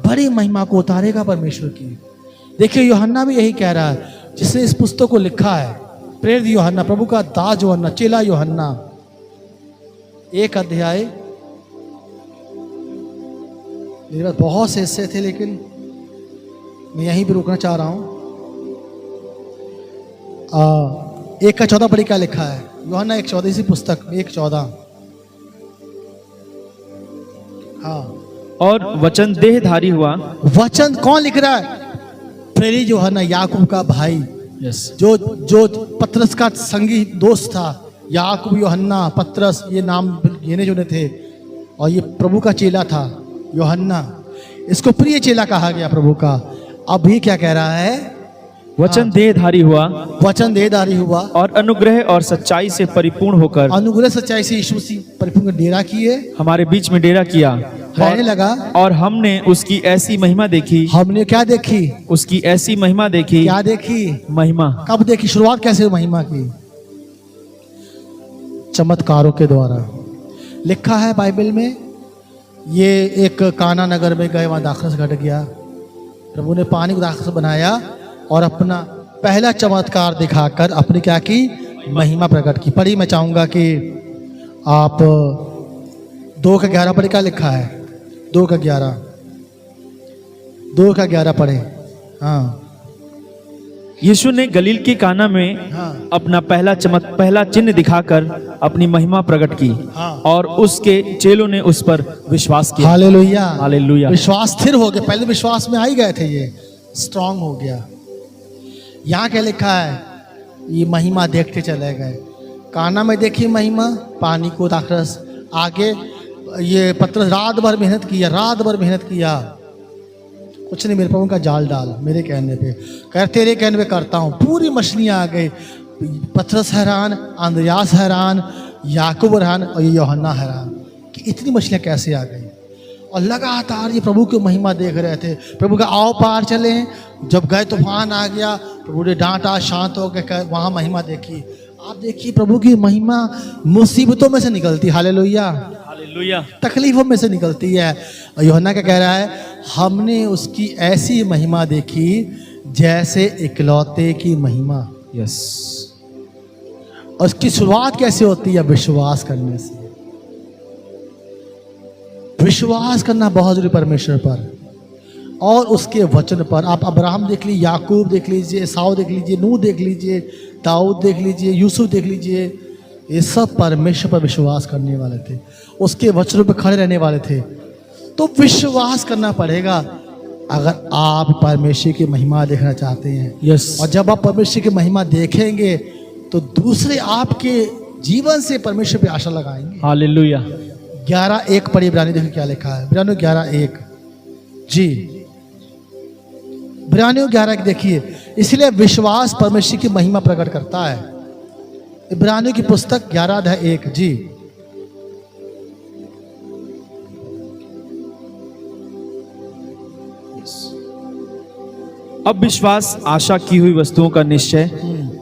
बड़ी महिमा को उतारेगा परमेश्वर की। देखिए यूहन्ना भी यही कह रहा है, जिसने इस पुस्तक को लिखा है, प्रेरित यूहन्ना, प्रभु का दास यूहन्ना, चेला यूहन्ना, 1 अध्याय। मेरे पास बहुत से हिस्से थे, लेकिन मैं यहीं भी रुकना चाह रहा हूं। 1 का 14 पढ़ी क्या लिखा है? यूहन्ना 1:14, इसी पुस्तक में 1:14। हाँ, और वचन देहधारी हुआ। वचन कौन लिख रहा है? प्रेरित यूहन्ना, याकूब का भाई। यस जो पतरस का संगी दोस्त था। याकूब, यूहन्ना, पतरस, ये नाम गिने जुने थे, और ये प्रभु का चेला था यूहन्ना। इसको प्रिय चेला कहा गया प्रभु का। अब ये क्या कह रहा है? वचन देहधारी हुआ, वचन देहधारी हुआ, और अनुग्रह और सच्चाई से परिपूर्ण होकर, अनुग्रह सच्चाई से यीशु मसीह परिपूर्ण डेरा किए, हमारे बीच में डेरा किया, रहने लगा। और हमने उसकी ऐसी महिमा देखी। हमने क्या देखी? उसकी ऐसी महिमा देखी। क्या देखी? महिमा। कब देखी? शुरुआत कैसे हुई महिमा की? चमत्कारों के द्वारा। लिखा है बाइबल में, ये एक काना नगर में गए, वहां दाखरस घट गया। प्रभु ने पानी को दाखरस बनाया और अपना पहला चमत्कार दिखाकर अपनी क्या की? महिमा प्रकट की। पढ़ी मैं चाहूंगा कि आप 2 का 11 पढ़े। क्या लिखा है? 2 का 11 पढ़े। हाँ, यीशु ने गलील के काना में हाँ, अपना पहला चिन्ह दिखाकर अपनी महिमा प्रकट की, हाँ। और उसके चेलों ने उस पर विश्वास किया। Hallelujah, hallelujah. विश्वास स्थिर हो गया। पहले विश्वास में आ ही गए थे, ये स्ट्रांग हो गया। यहाँ क्या लिखा है? ये महिमा देखते चले गए। काना में देखी महिमा, पानी को दाखरस। आगे ये पतरस रात भर मेहनत किया, कुछ नहीं, मेरे प्रभु का जाल डाल, मेरे कहने पे, कह तेरे कहने पे करता हूँ। पूरी मछलियाँ आ गई। पतरस हैरान, अंद्रयास हैरान, याकूब हैरान, और ये यूहन्ना हैरान कि इतनी मछलियाँ कैसे आ गई। और लगातार ये प्रभु की महिमा देख रहे थे। प्रभु का आओ पार चले। जब गए तूफान आ गया, प्रभु ने डांटा, शांत हो गए, वहाँ महिमा देखी। आप देखिए प्रभु की महिमा मुसीबतों में से निकलती। Hallelujah, hallelujah. तकलीफों में से निकलती है। और यूहन्ना क्या कह रहा है? हमने उसकी ऐसी महिमा देखी जैसे इकलौते की महिमा। यस। और उसकी शुरुआत कैसे होती है? विश्वास करने से। विश्वास करना बहुत जरूरी परमेश्वर पर और उसके वचन पर। आप अब्राहम देख लीजिए, याकूब देख लीजिए, एसाव देख लीजिए, नूह देख लीजिए, दाऊद देख लीजिए, यूसुफ देख लीजिए। ये सब परमेश्वर पर विश्वास करने वाले थे, उसके वचनों पर खड़े रहने वाले थे। तो विश्वास करना पड़ेगा। अगर आप परमेश्वर की महिमा देखना चाहते हैं, यस और जब आप परमेश्वर की महिमा देखेंगे तो दूसरे आपके जीवन से परमेश्वर पे आशा लगाएंगे। हालेलुया। 11:1 पढ़िए, इब्रानी देखिए क्या लिखा है। इब्रानियों 11:1 जी, इब्रानियों 11:1 देखिए। इसलिए विश्वास परमेश्वर की महिमा प्रकट करता है। इब्रानियों की पुस्तक 11:1 जी। अब विश्वास आशा की हुई वस्तुओं का निश्चय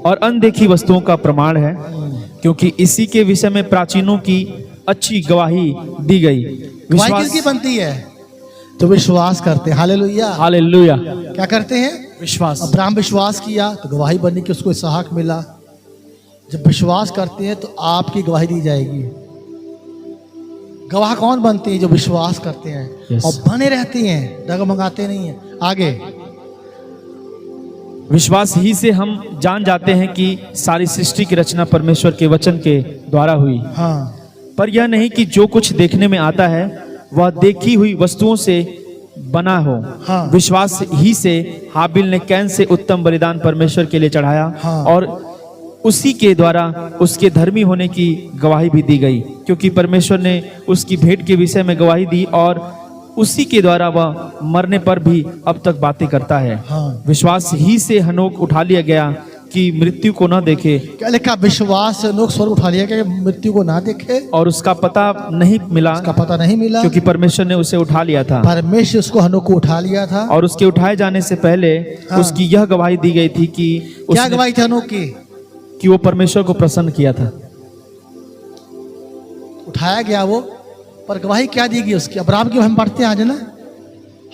और अनदेखी वस्तुओं का प्रमाण है, क्योंकि इसी के विषय में प्राचीनों की अच्छी गवाही दी गई। गवाही किसकी बनती है? तो विश्वास करते हैं। Hallelujah, hallelujah. क्या करते हैं? विश्वास। अब्राहम विश्वास किया तो गवाही बनने की उसको इसहाक मिला। जब विश्वास करते हैं तो आपकी गवाही दी जाएगी। गवाह कौन बनते हैं? जो विश्वास करते हैं Yes. और बने रहते हैं, डगमगाते नहीं है। आगे, विश्वास ही से हम जान जाते हैं कि सारी सृष्टि की रचना परमेश्वर के वचन के द्वारा हुई। हाँ, पर यह नहीं कि जो कुछ देखने में आता है वह देखी हुई वस्तुओं से बना हो। हाँ। विश्वास ही से हाबिल ने कैन से उत्तम बलिदान परमेश्वर के लिए चढ़ाया, हाँ। और उसी के द्वारा उसके धर्मी होने की गवाही भी दी गई, क्योंकि परमेश्वर ने उसकी भेंट के विषय में गवाही दी और उसी के द्वारा वह मरने पर भी अब तक बातें करता है। हाँ। विश्वास ही से हनोक उठा लिया गया कि मृत्यु को न देखे, क्या लिखा? विश्वास से लोग स्वर्ग उठा लिया कि मृत्यु को ना देखे, और उसका पता नहीं मिला, उसका पता नहीं मिला, क्योंकि परमेश्वर ने उसे उठा लिया था। परमेश्वर उसको हनोक को उठा लिया था। और उसके उठाए जाने से पहले हाँ। उसकी यह गवाही दी गई थी कि क्या उसने, गवाही थी हनोक की? कि वो परमेश्वर को प्रसन्न किया था। उठाया गया वो, पर गवाही क्या दी गई उसकी? अब्राहम की हम पढ़ते हैं आज ना,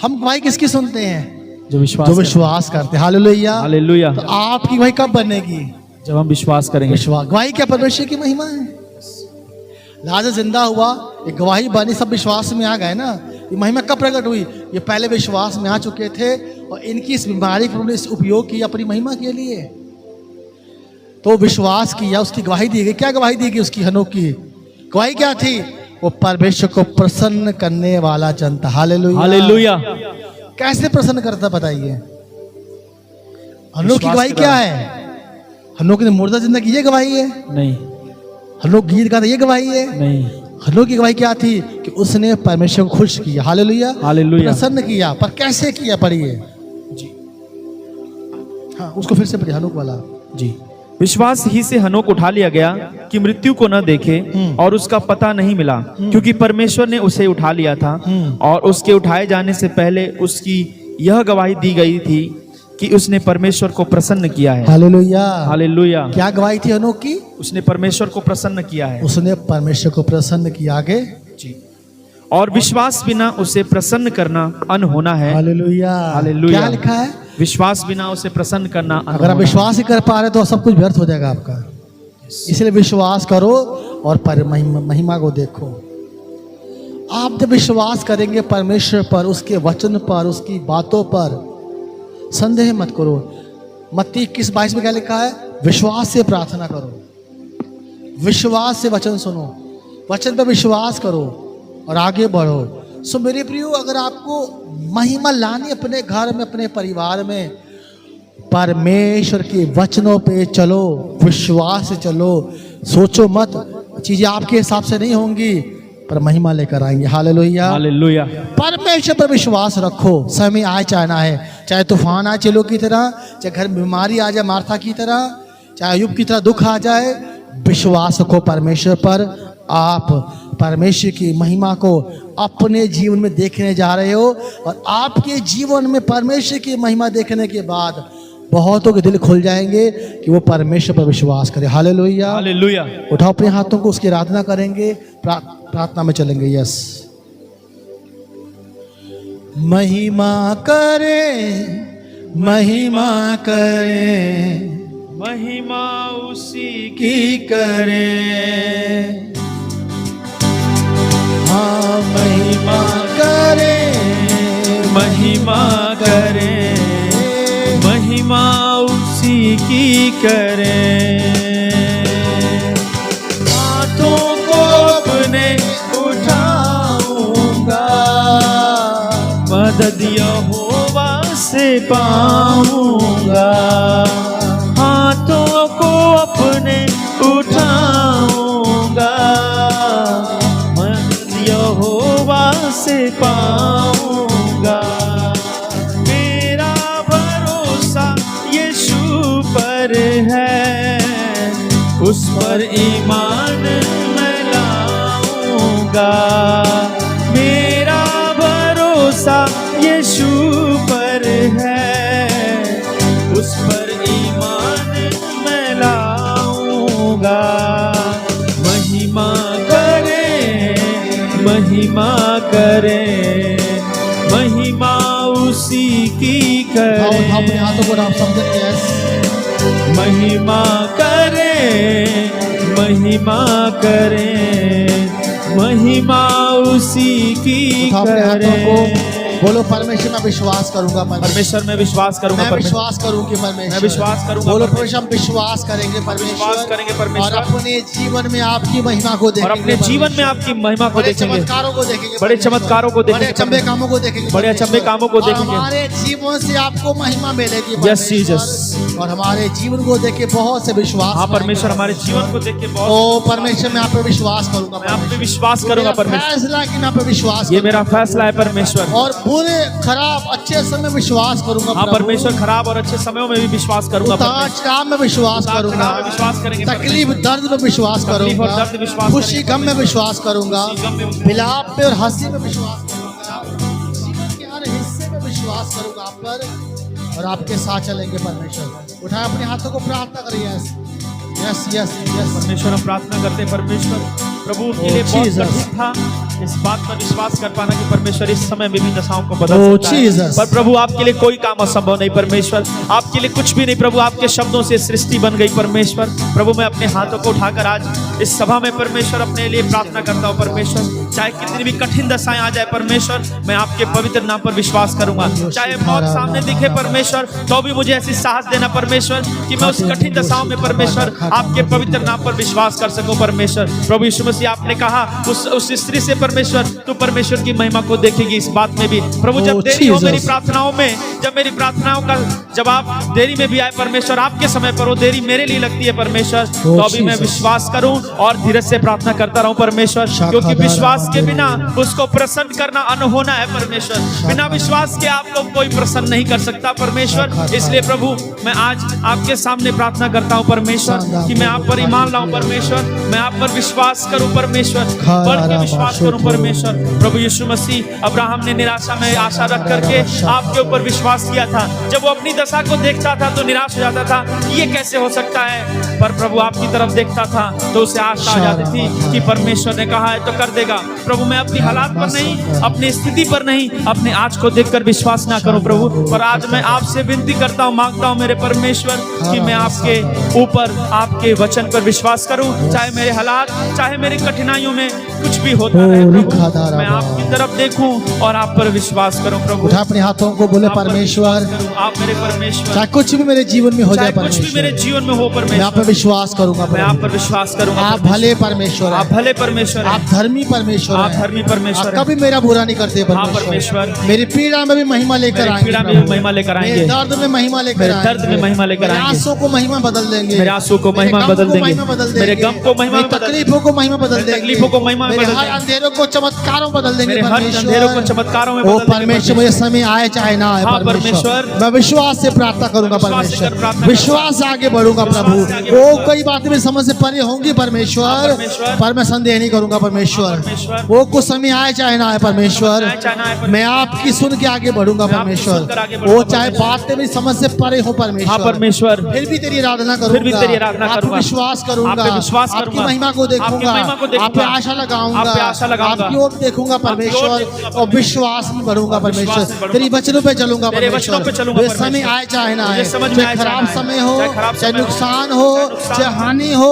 हम गवाही किसकी सुनते हैं? जो विश्वास जो विश्वास करते हैं। Hallelujah, hallelujah. तो आपकी गवाही कब बनेगी? जब हम विश्वास करेंगे। विश्वास। गवाही क्या? परमेश्वर की महिमा है। लाजर जिंदा हुआ, एक गवाही बनी, सब विश्वास में आ गए ना। ये महिमा कब प्रकट हुई? ये पहले विश्वास में आ चुके थे और इनकी इस बीमारी को उन्होंने उपयोग किया अपनी महिमा के लिए। तो विश्वास किया, उसकी गवाही दी गई। क्या गवाही दी गई उसकी? हनोक की गवाही क्या थी? वो परमेश्वर को प्रसन्न करने वाला जन था। Hallelujah, hallelujah. कैसे प्रसन्न करता बताइए? हनोक की गवाही क्या है? हनोक ने मुर्दा जिंदा की, ये गवाही है? नहीं, हनोक गीत गाता, ये गवाही है? नहीं। हनोक की गवाही क्या थी? कि उसने परमेश्वर को खुश किया। Hallelujah, hallelujah. प्रसन्न किया। पर कैसे किया? पढ़िए जी, हाँ, उसको फिर से पढ़िए, हनोक वाला जी। विश्वास ही से हनोक उठा लिया गया कि मृत्यु को न देखे, और उसका पता नहीं मिला, क्योंकि परमेश्वर ने उसे उठा लिया था। और उसके उठाए जाने से पहले उसकी यह गवाही दी गई थी कि उसने परमेश्वर को प्रसन्न किया है। Hallelujah, hallelujah. क्या गवाही थी हनोक की? उसने परमेश्वर को प्रसन्न किया है। उसने परमेश्वर को प्रसन्न किया। आगे, जी। और विश्वास बिना उसे प्रसन्न करना अनहोना है। Hallelujah, hallelujah. क्या लिखा है? विश्वास बिना उसे प्रसन्न करना अगर आप अनहोना है। विश्वास ही कर पा रहे तो सब कुछ व्यर्थ हो जाएगा आपका। इसलिए विश्वास करो और महिमा को देखो। आप जब विश्वास करेंगे परमेश्वर पर, उसके वचन पर, उसकी बातों पर, संदेह मत करो। मत्ती 21:22 में क्या लिखा है? विश्वास से प्रार्थना करो, विश्वास से वचन सुनो, वचन पर विश्वास करो और आगे बढ़ो। सो मेरे प्रियो, अगर आपको महिमा लानी अपने घर में, अपने परिवार में, परमेश्वर के वचनों पे चलो, विश्वास से चलो। सोचो मत चीजें आपके हिसाब से नहीं होंगी, पर महिमा लेकर आएंगे। Hallelujah, hallelujah. परमेश्वर पर विश्वास रखो। समय आए चाहे ना आए, चाहे तूफान आए चलो की तरह, चाहे घर में बीमारी आ जाए मार्था की तरह, चाहे अय्यूब की तरह दुख आ जाए, विश्वास रखो परमेश्वर पर। आप परमेश्वर की महिमा को अपने जीवन में देखने जा रहे हो, और आपके जीवन में परमेश्वर की महिमा देखने के बाद बहुतों के दिल खुल जाएंगे कि वो परमेश्वर पर विश्वास करें। Hallelujah, hallelujah. उठाओ अपने हाथों को, उसकी आराधना करेंगे, प्रार्थना में चलेंगे। यस, महिमा करें, महिमा करें, महिमा उसी की करें, हाँ महिमा करें, महिमा करें, महिमा उसी की करें। हाथों को अपने उठाऊंगा, मदद यहोवा पाऊंगा, हाथों को अपने उठाऊंगा, मदद यहोवा से पाऊंगा। मेरा भरोसा यीशु पर है, उस पर ईमान मैं लाऊंगा। मेरा भरोसा यीशु पर है, उस पर ईमान मैं लाऊंगा। महिमा करें, महिमा करें, महिमा उसी की करें। अपने हाथों को आप समझेंगे यस। महिमा करें, महिमा करें, महिमा उसी की अपने हाथों को करें। बोलो परमेश्वर मैं विश्वास करूंगा, परमेश्वर में विश्वास करूंगा, मैं विश्वास करूं कि परमेश्वर, मैं विश्वास करूंगा, बोलो परमेश्वर हम विश्वास करेंगे विश्वास करेंगे परमेश्वर, और अपने जीवन में आपकी महिमा को देखेंगे, और अपने जीवन में आपकी महिमा को बड़े देखेंगे, चमत्कारों को देखेंगे, बड़े चमत्कारों को बड़े देखेंगे, अचंभे कामों को देखेंगे, बड़े अचंभे कामों को और देखेंगे। हमारे जीवन से आपको महिमा मिलेगी Yes, Jesus. परमेश्वर, और हमारे जीवन को देख के बहुत से विश्वास। हाँ परमेश्वर, हमारे जीवन को देख के बहुत, ओ परमेश्वर मैं आप पे विश्वास करूंगा, मैं आप पे विश्वास करूंगा परमेश्वर। फैसला कि मैं आप पे विश्वास, ये मेरा फैसला है परमेश्वर। और बुरे खराब अच्छे समय विश्वास करूंगा। हाँ परमेश्वर, खराब और अच्छे समयों में भी विश्वास करूंगा उतार परमेश्वर। चढ़ाव में विश्वास उतार करूंगा, चढ़ाव में विश्वास करेंगे तकलीफ दर्द में विश्वास तकलीफ और करूंगा, दर्द विश्वास खुशी करेंगे गम में विश्वास करूंगा, खुशी गम में विलाप में और हंसी में विश्वास करूंगा, जीवन के हर हिस्से में विश्वास करूंगा आप पर, और आपके साथ चलेंगे परमेश्वर। उठाए अपने हाथों को, प्रार्थना करिए। यस यस यस यस परमेश्वर, हम प्रार्थना करते हैं परमेश्वर, प्रभु उनके लिए बहुत कठिन था इस बात पर विश्वास कर पाना कि परमेश्वर इस समय विभिन्न दशाओं को बदल सकता है, पर प्रभु आपके लिए कोई काम असंभव नहीं परमेश्वर, आपके लिए कुछ भी नहीं प्रभु, आपके शब्दों से सृष्टि बन गई परमेश्वर। प्रभु मैं अपने हाथों को उठाकर आज इस सभा में परमेश्वर अपने लिए प्रार्थना करता हूँ परमेश्वर, चाहे कितनी भी कठिन दशाएं आ जाए परमेश्वर, मैं आपके पवित्र नाम पर विश्वास करूंगा। चाहे मौत सामने दिखे परमेश्वर, तो भी मुझे ऐसी साहस देना परमेश्वर कि मैं उस कठिन दशाओं में परमेश्वर आपके पवित्र नाम पर विश्वास कर सकूं परमेश्वर। प्रभु यीशु मसीह आपने कहा उस स्त्री से परमेश्वर, तू परमेश्वर की महिमा को देखेगी इस बात में भी प्रभु, जब देरी हो मेरी प्रार्थनाओं में, जब मेरी प्रार्थनाओं का जवाब देरी में भी आए परमेश्वर, आपके समय पर वो देरी मेरे लिए लगती है परमेश्वर, तो अभी मैं विश्वास करूं और धीरज से प्रार्थना करता रहूं परमेश्वर, क्योंकि विश्वास के बिना उसको प्रसन्न करना अनहोना है परमेश्वर। बिना विश्वास के आपको कोई प्रसन्न नहीं कर सकता परमेश्वर। इसलिए प्रभु मैं आज आपके सामने प्रार्थना करता हूं परमेश्वर कि मैं आप पर ईमान लाऊं परमेश्वर, मैं आप पर विश्वास करूं परमेश्वर, बढ़ के विश्वास करूं परमेश्वर। प्रभु यीशु मसीह अब्राहम ने निराशा में आशा रख करके आपके ऊपर विश्वास किया था, जब वो अपनी दशा को देखता था तो निराश हो जाता था, ये कैसे हो सकता है, पर प्रभु आपकी तरफ देखता था तो उसे आशा आ जाती थी कि परमेश्वर ने कहा है तो कर देगा। प्रभु मैं अपनी हालात पर नहीं, अपनी स्थिति पर नहीं, अपने आज को देखकर विश्वास ना करूं प्रभु, पर आज मैं आपसे विनती करता हूं, मांगता हूं मेरे परमेश्वर कि मैं आपके ऊपर आपके वचन पर विश्वास करूं, चाहे मेरे हालात, चाहे मेरी कठिनाइयों में कुछ भी होता रहे प्रभु, मैं आपकी तरफ देखूं और आप पर विश्वास करूं प्रभु। उठा अपने हाथों को, बोले परमेश्वर आप मेरे परमेश्वर, चाहे कुछ भी मेरे जीवन में हो जाए कुछ भी मेरे परमेश्वर, जीवन में हो मैं परमेश्वर, आप पर विश्वास करूंगा, मैं आप पर विश्वास करूंगा। आप भले परमेश्वर आप हैं, भले परमेश्वर हैं, आप धर्मी परमेश्वर आप हैं, धर्मी परमेश्वर आप हैं। कभी मेरा बुरा नहीं करते हाँ परमेश्वर, परमेश्वर, मेरी पीड़ा में भी महिमा लेकर मेरी आएंगे, पीड़ा में भी महिमा लेकर मेरे आएंगे, दर्द में महिमा लेकर मेरे आएंगे, दर्द में महिमा लेकर मेरे आएंगे, आंसू को महिमा बदल देंगे, मेरे आंसू को महिमा मेरे गम बदल को देंगे, महिमा बदल मेरे देंगे, गम को महिमा मेरी बदल देंगे, तकलीफों को महिमा बदल मेरी देंगे, तकलीफों को महिमा मेरे बदल हर देंगे, अंधेरों को चमत्कारों बदल देंगे मेरे हर अंधेरों को चमत्कारों में ओ बदल देंगे परमेश्वर, मुझे समय आए चाहे ना आए हाँ परमेश्वर, परमेश्वर, मैं विश्वास से प्रार्थना करूंगा विश्वास से परमेश्वर, प्रार्थना विश्वास से आगे बढ़ूंगा प्रभु। विश्वास से आगे ओ बढ़ूंगा। कई बातें मेरी समझ से परे होंगी परमेश्वर, परमेश्वर, पर मैं संदेह नहीं करूंगा परमेश्वर, परमेश्वर, वो कुछ समय आए चाहे ना आए परमेश्वर, आए चाहे ना आए परमेश्वर, मैं आपकी सुन के आगे बढ़ूंगा मैं आपकी परमेश्वर, सुनकर आगे बढ़ूंगा वो चाहे परमेश्वर। बातें मेरी समझ से परे हो हाँ परमेश्वर, परमेश्वर, फिर भी तेरी आराधना फिर भी करूंगा, तेरी आराधना आप पे करूंगा, विश्वास करूंगा, आप पे विश्वास आपकी करूंगा, महिमा को आपकी देखूंगा, महिमा को देखूंगा, आप पे आशा लगाऊंगा, आप पे आशा लगाऊंगा, आपकी ओर देखूंगा परमेश्वर, देखूंगा और विश्वास में बढ़ूंगा विश्वास में परमेश्वर, बढ़ूंगा, तेरी वचनों पे चलूंगा तेरे वचनों पे चलूंगा परमेश्वर, समय परमेश्वर, आए चाहे ना आए, मुझे समझ में चाहे आए खराब चाहे ना समय आए, हो, चाहे खराब चाहे समय हो, नुकसान हो, नुकसान चाहे हानि हानि हो,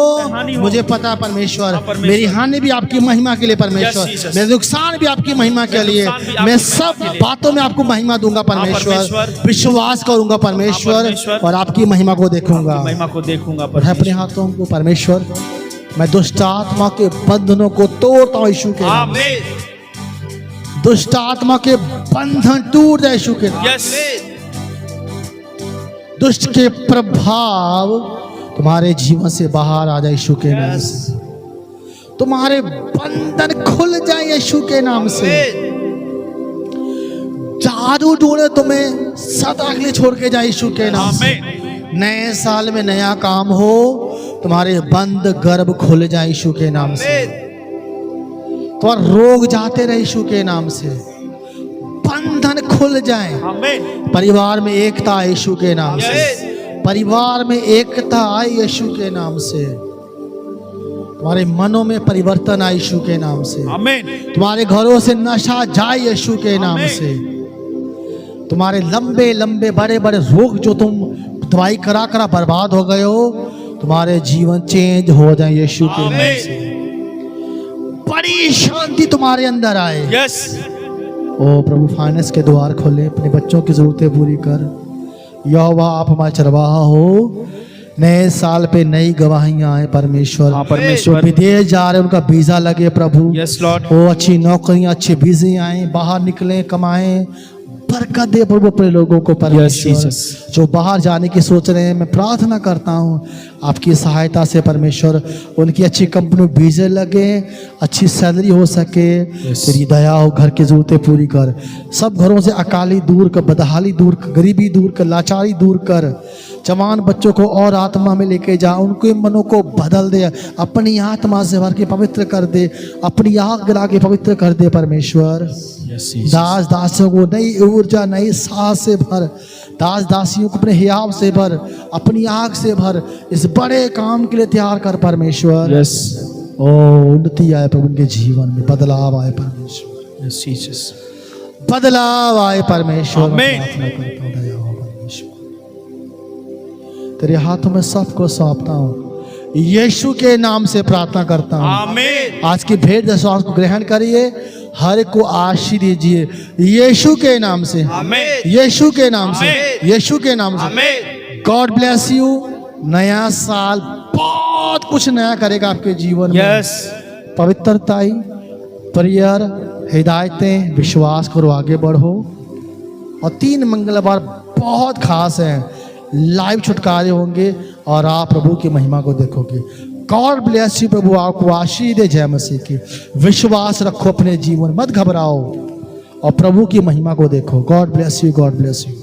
हो, मुझे पता है परमेश्वर, हाँ, परमेश्वर, मेरी हानि भी आपकी महिमा के लिए परमेश्वर, Yes, Jesus। मेरे नुकसान भी आपकी महिमा के लिए, नुकसान भी आपकी मैं महिमा सब के लिए। बातों में आपको महिमा दूंगा परमेश्वर, परमेश्वर। विश्वास करूंगा परमेश्वर, परमेश्वर। और आपकी महिमा को देखूंगा। महिमा को देखूंगा और अपने परमेश्वर। हाथों को परमेश्वर, मैं दुष्ट आत्मा के बंधनों को तोड़ता हूं यीशु के नाम में। आमीन। दुष्ट आत्मा के बंधन टूट जाए यीशु के नाम में। यस दुष्ट के प्रभाव तुम्हारे जीवन से बाहर आ जाए यीशु के नाम से। तुम्हारे बंधन खुल जाए यीशु के नाम से। जादू टोने तुम्हें सदा के लिए छोड़ के जाए यीशु के नाम से। नए साल में नया काम हो, तुम्हारे बंद गर्भ खुल जाए यीशु के नाम से। तुम्हारे रोग जाते रहे यीशु के नाम से। बंधन खुल जाए। परिवार में एकता आए यीशु के नाम से। परिवार में एकता आए यीशु के नाम से। तुम्हारे मनों में परिवर्तन आए यीशु के नाम से। तुम्हारे घरों से नशा जाए यीशु के नाम से। तुम्हारे लंबे लंबे बड़े बड़े रोग जो तुम दवाई करा करा बर्बाद हो गए हो, तुम्हारे जीवन चेंज हो जाए यीशु के नाम से। बड़ी शांति तुम्हारे अंदर आए। ओ प्रभु, फाइनेंस के द्वार खोले, अपने बच्चों की जरूरतें पूरी कर। यहोवा आप हमारे चरवाहा हो। नए साल पे नई गवाहियां आए परमेश्वर। परमेश्वर। जो विदेश जा रहे उनका वीजा लगे प्रभु। Yes Lord. ओ अच्छी नौकरियां, अच्छे वीजे आए, बाहर निकले, कमाएं, बरकत दे प्रभु अपने लोगों को परमेश्वर। जो बाहर जाने की सोच रहे हैं, मैं प्रार्थना करता हूँ आपकी सहायता से परमेश्वर, उनकी अच्छी कंपनी में वीजे लगे, अच्छी सैलरी हो सके। तेरी दया हो, घर की जरूरतें पूरी कर। सब घरों से अकाली दूर कर, बदहाली दूर कर, गरीबी दूर कर, लाचारी दूर कर। जवान बच्चों को और आत्मा में लेके जा, उनके मनों को बदल दे, अपनी आत्मा से भर के पवित्र कर दे, अपनी आग गिरा के पवित्र कर दे परमेश्वर। दास दासियों को नई ऊर्जा, नई सांस से भर। दास दासियों को अपने हियाव से भर, अपनी आग से भर। इस बड़े काम के लिए तैयार कर परमेश्वर। ओ उन्नति आए प्रभु उनके जीवन में, बदलाव आए परमेश्वर। बदलाव आए परमेश्वर। प्रार्थना करता हूं, दया हो परमेश्वर। तेरे हाथों में सबको सौंपता हूँ, यीशु के नाम से प्रार्थना करता हूँ। आज की भेंट दशवास को ग्रहण करिए, हर एक को आशीष दीजिए यीशु के नाम से। यीशु के नाम से। यीशु के नाम से। God bless you. नया साल बहुत कुछ नया करेगा आपके जीवन में। पवित्रता, प्रेयर, हिदायतें, विश्वास करो, आगे बढ़ो। और 3 मंगलवार बहुत खास हैं, लाइव छुटकारे होंगे और आप प्रभु की महिमा को देखोगे। God bless you. प्रभु आपको आशीष दे। जय मसीह की। विश्वास रखो अपने जीवन, मत घबराओ और प्रभु की महिमा को देखो। God bless you. God bless you.